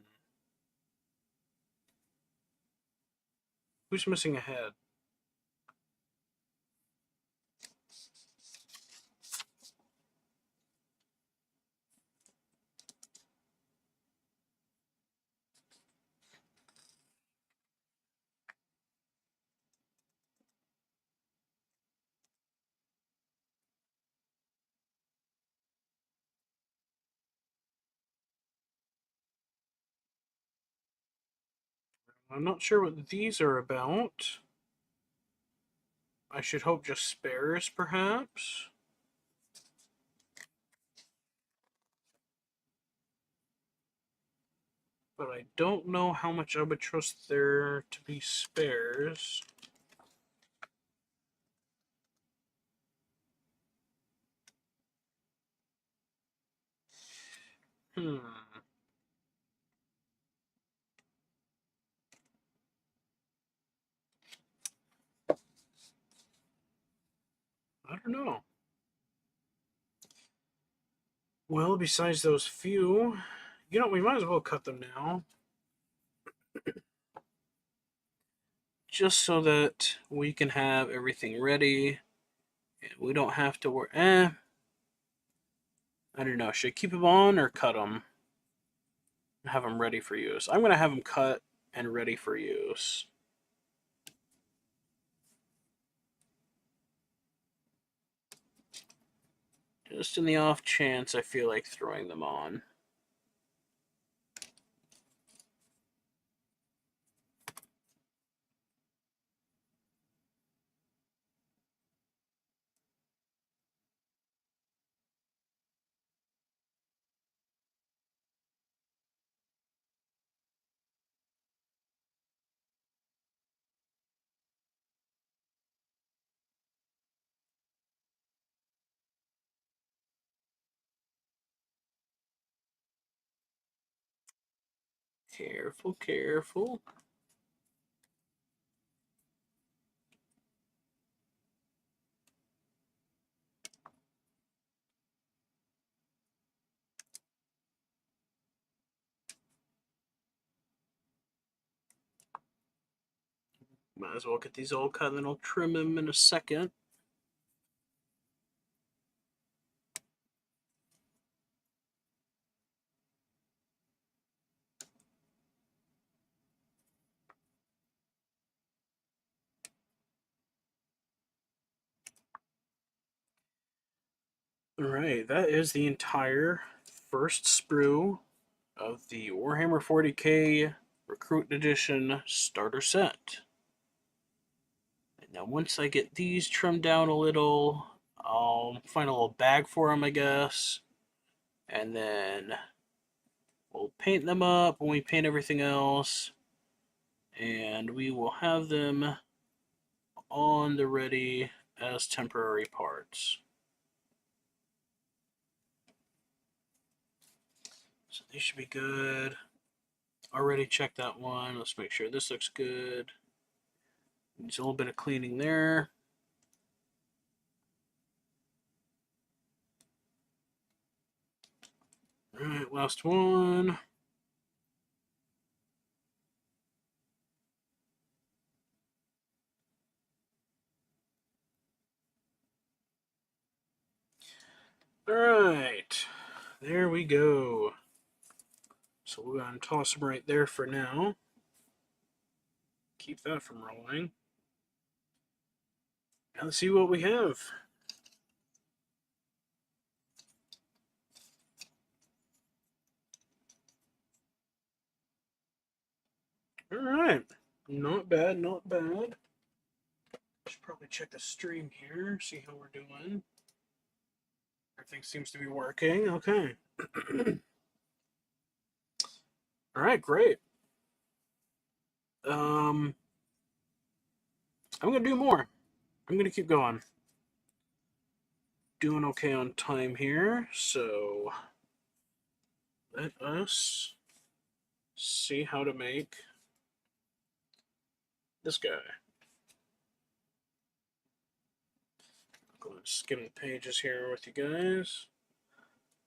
S1: Who's missing a head? I'm not sure what these are about. I should hope just spares, perhaps. But I don't know how much I would trust there to be spares. Hmm. I don't know. Well, besides those few, we might as well cut them now. Just so that we can have everything ready. And we don't have to worry. I don't know. Should I keep them on or cut them? Have them ready for use. I'm going to have them cut and ready for use. Just in the off chance I feel like throwing them on. Careful, careful. Might as well get these all cut, and then I'll trim them in a second. Alright, that is the entire first sprue of the Warhammer 40k Recruit Edition starter set. And now once I get these trimmed down a little, I'll find a little bag for them, I guess. And then we'll paint them up when we paint everything else. And we will have them on the ready as temporary parts. So these should be good. Already checked that one. Let's make sure this looks good. Needs a little bit of cleaning there. Alright, last one. Alright, there we go. So we're going to toss them right there for now. Keep that from rolling. And let's see what we have. Alright, not bad, not bad. Should probably check the stream here, see how we're doing. Everything seems to be working. Okay. Alright, great. I'm gonna do more. I'm gonna keep going. Doing okay on time here, so let us see how to make this guy. Go and skim the pages here with you guys.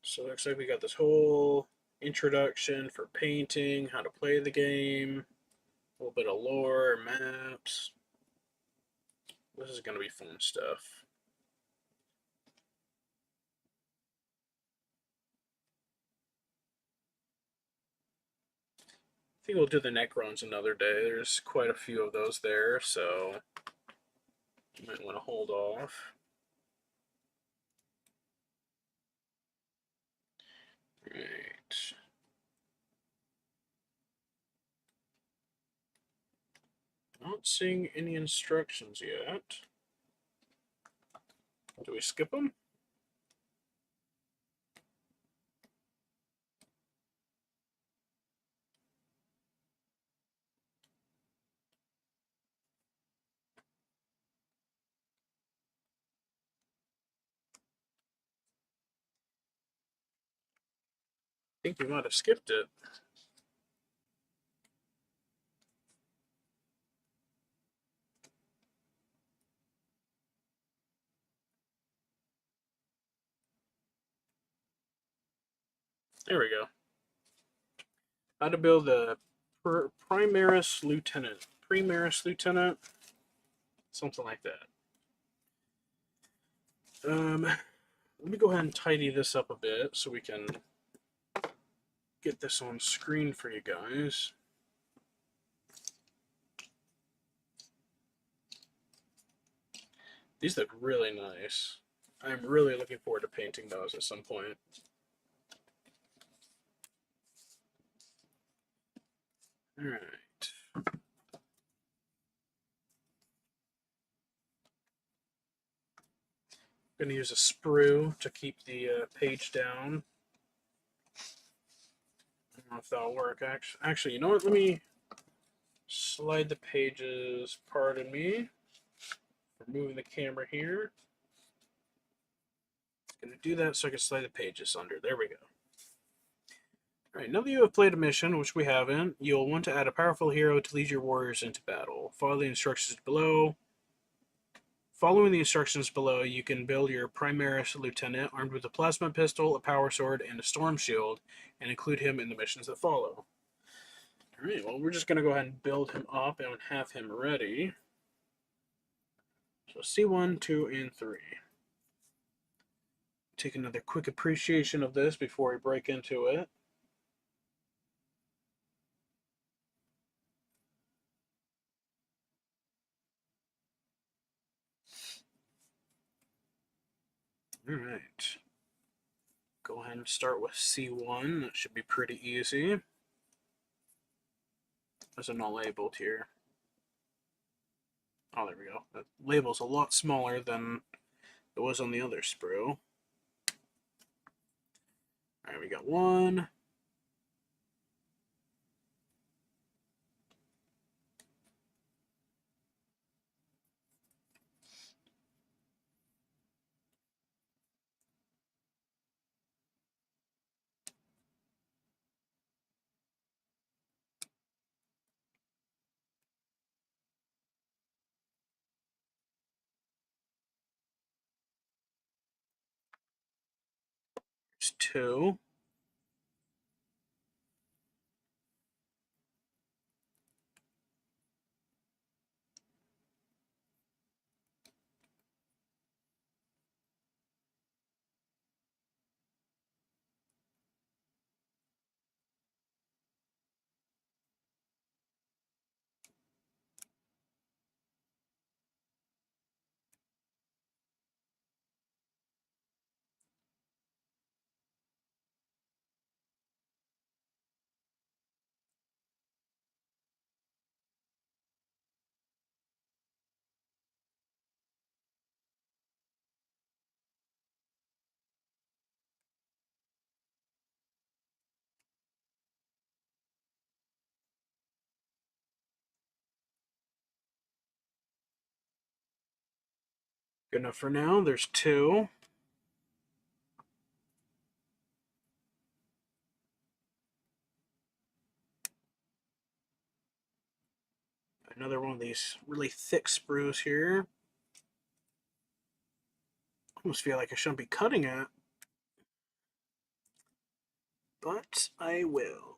S1: So it looks like we got this whole introduction for painting, how to play the game, a little bit of lore, maps. This is going to be fun stuff. I think we'll do the Necrons another day. There's quite a few of those there, so you might want to hold off. Right. Not seeing any instructions yet. Do we skip them? I think we might have skipped it. There we go. How to build a Primaris Lieutenant. Primaris Lieutenant? Something like that. Let me go ahead and tidy this up a bit so we can get this on screen for you guys. These look really nice. I'm really looking forward to painting those at some point. Alright. I'm going to use a sprue to keep the page down. I don't know if that'll work. Actually, you know what? Let me slide the pages. Pardon me for moving the camera here. I'm going to do that so I can slide the pages under. There we go. Alright, now that you have played a mission, which we haven't, you'll want to add a powerful hero to lead your warriors into battle. Follow the instructions below. Following the instructions below, you can build your Primaris Lieutenant armed with a plasma pistol, a power sword, and a storm shield, and include him in the missions that follow. Alright, well, we're just going to go ahead and build him up and have him ready. So C1, 2, and 3. Take another quick appreciation of this before we break into it. Alright. Go ahead and start with C1. That should be pretty easy. There's a null labeled here. Oh, there we go. The label's a lot smaller than it was on the other sprue. Alright, we got 1. There's 2. Good enough for now. There's 2. Another one of these really thick sprues here. Almost feel like I shouldn't be cutting it, but I will.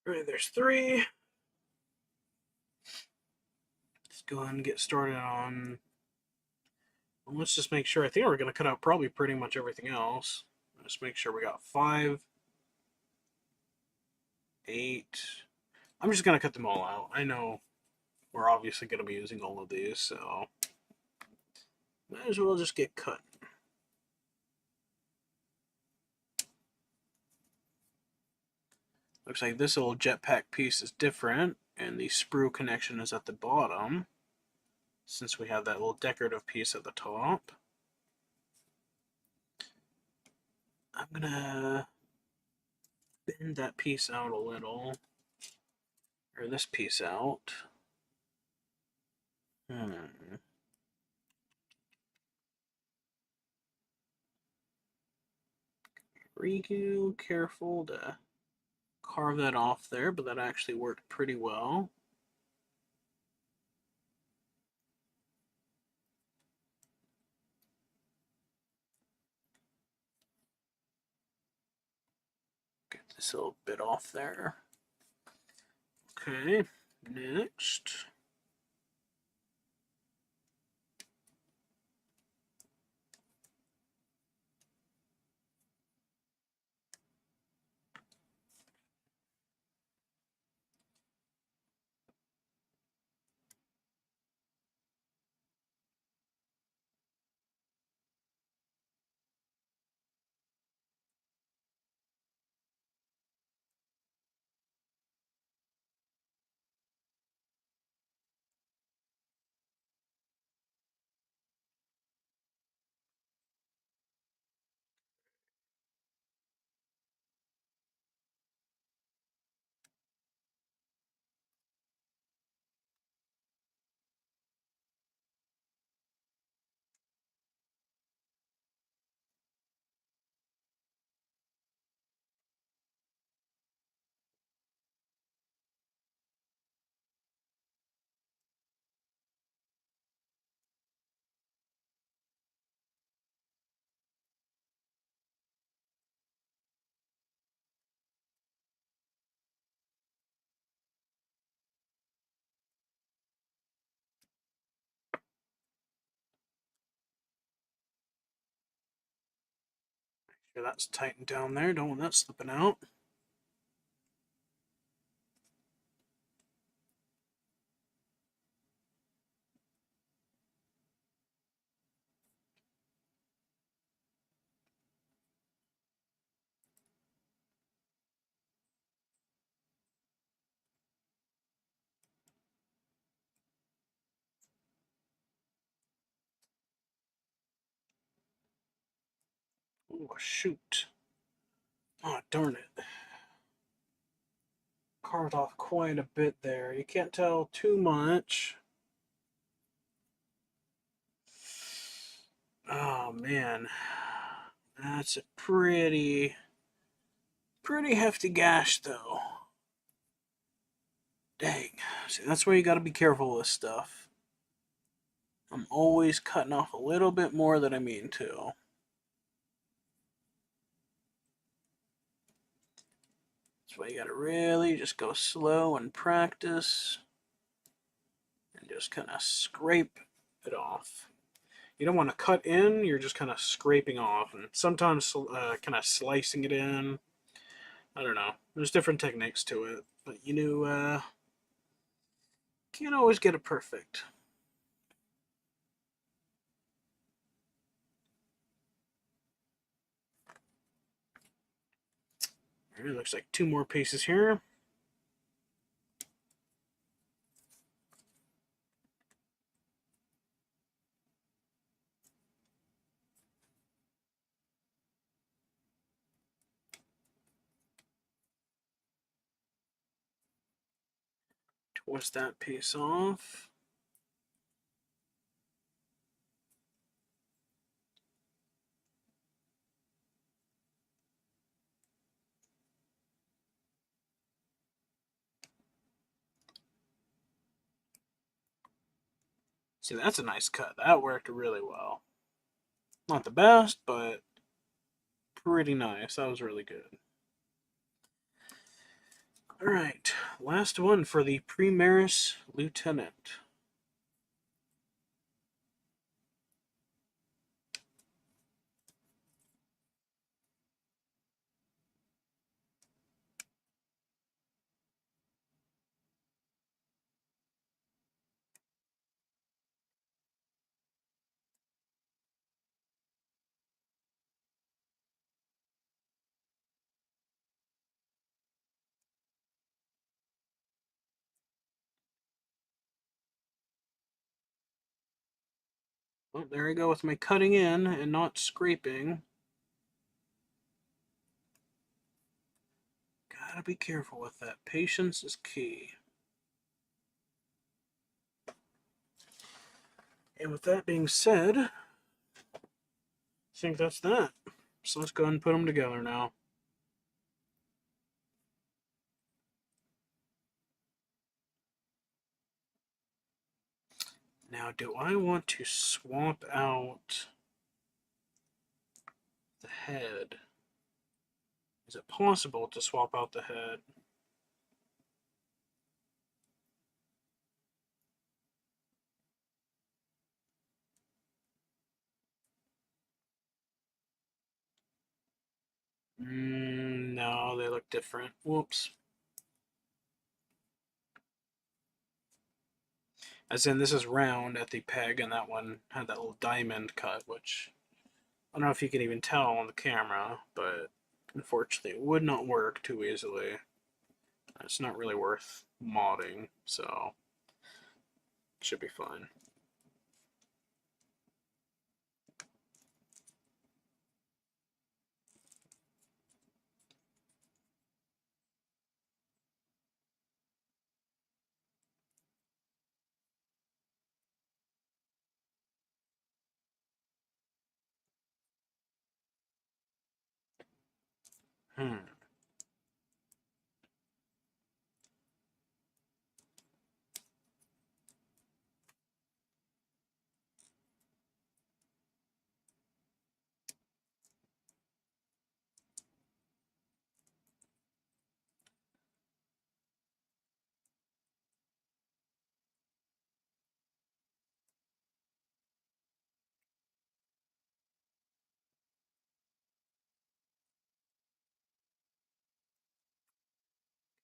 S1: Alright, there's 3. Let's go ahead and get started on Let's just make sure. I think we're going to cut out probably pretty much everything else. Let's make sure we got 5, 8. I'm just going to cut them all out. I know we're obviously going to be using all of these, so might as well just get cut. Looks like this little jetpack piece is different, and the sprue connection is at the bottom, since we have that little decorative piece at the top. I'm gonna bend that piece out a little, or this piece out. Real careful to carve that off there, but that actually worked pretty well. Get this little bit off there. Okay, next. Sure that's tightened down there. Don't want that slipping out. Oh, shoot. Oh, darn it. Carved off quite a bit there. You can't tell too much. Oh, man. That's a pretty hefty gash, though. Dang. See, that's where you gotta be careful with stuff. I'm always cutting off a little bit more than I mean to. That's why you gotta really just go slow and practice. And just kind of scrape it off. You don't want to cut in, you're just kind of scraping off. And sometimes kind of slicing it in. I don't know. There's different techniques to it. But you know, can't always get it perfect. It looks like 2 more pieces here. Twist that piece off. See, that's a nice cut. That worked really well. Not the best, but pretty nice. That was really good. Alright, last one for the Primaris Lieutenant. Well, there I go with my cutting in and not scraping. Gotta be careful with that. Patience is key. And with that being said, I think that's that. So let's go ahead and put them together now. Now, do I want to swap out the head? Is it possible to swap out the head? No, they look different. Whoops. As in, this is round at the peg, and that one had that little diamond cut, which I don't know if you can even tell on the camera, but unfortunately it would not work too easily. It's not really worth modding, so it should be fine. Hmm.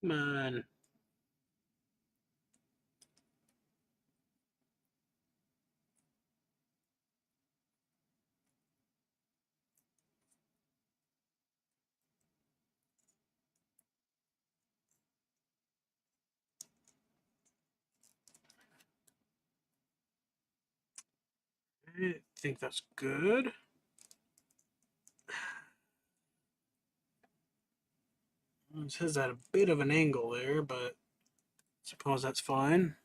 S1: Come on. I think that's good. It says at a bit of an angle there, but I suppose that's fine.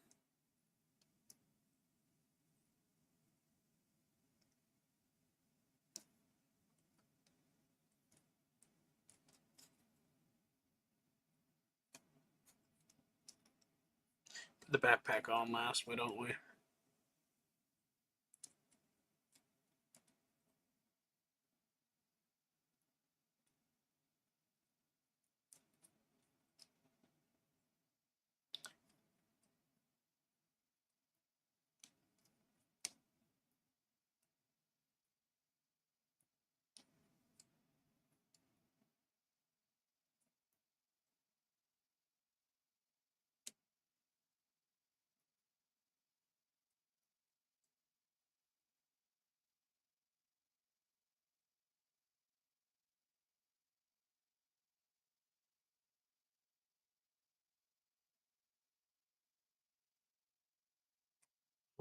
S1: Put the backpack on last, why don't we?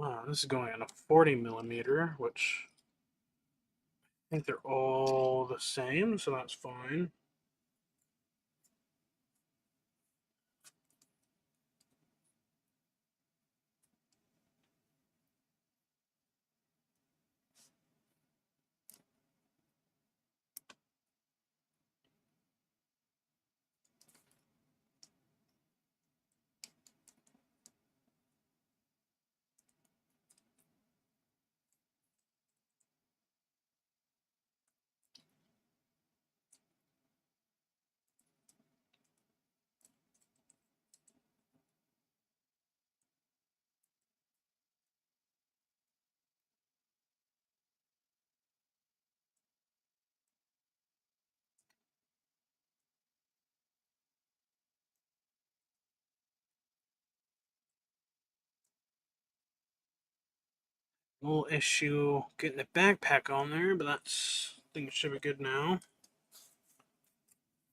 S1: Wow, this is going on a 40 millimeter, which I think they're all the same, so that's fine. Little issue getting the backpack on there, but that's, I think it should be good now.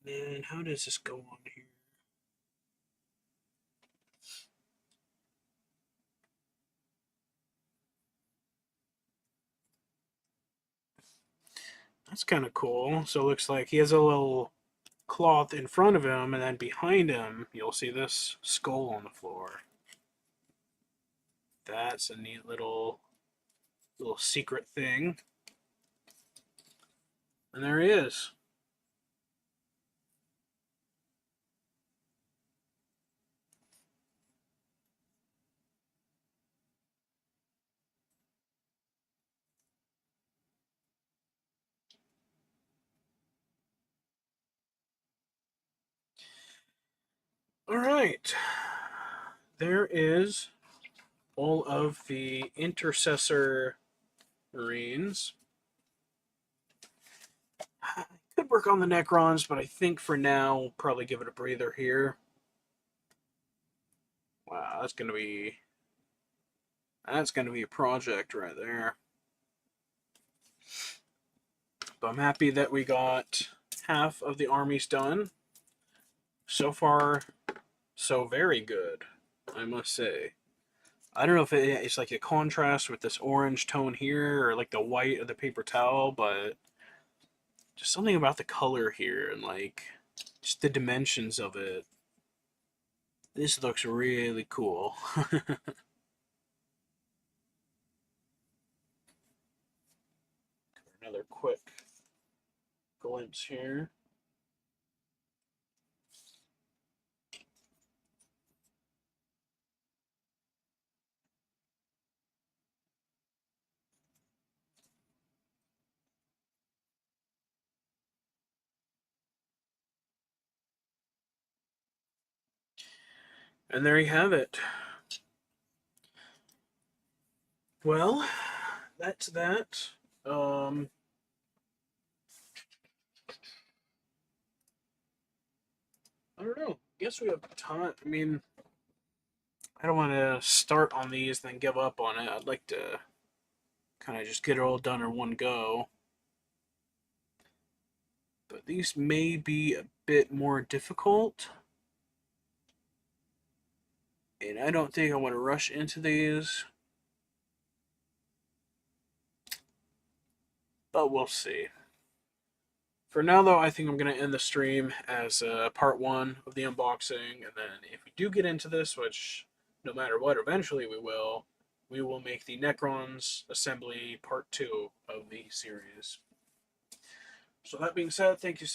S1: And how does this go on here? That's kind of cool. So it looks like he has a little cloth in front of him, and then behind him, you'll see this skull on the floor. That's a neat little secret thing. And there he is. All right. There is all of the intercessor Marines. I could work on the Necrons, but I think for now we'll probably give it a breather here. Wow, that's gonna be a project right there. But I'm happy that we got half of the armies done. So far, so very good, I must say. I don't know if it's like a contrast with this orange tone here or like the white of the paper towel, but just something about the color here and like just the dimensions of it. This looks really cool. Another quick glimpse here. And there you have it. Well, that's that. I don't know. Guess we have time. I mean, I don't want to start on these then give up on it. I'd like to kind of just get it all done in one go. But these may be a bit more difficult. And I don't think I want to rush into these. But we'll see. For now, though, I think I'm going to end the stream as part one of the unboxing. And then if we do get into this, which no matter what, eventually we will make the Necrons assembly part two of the series. So that being said, thank you so much.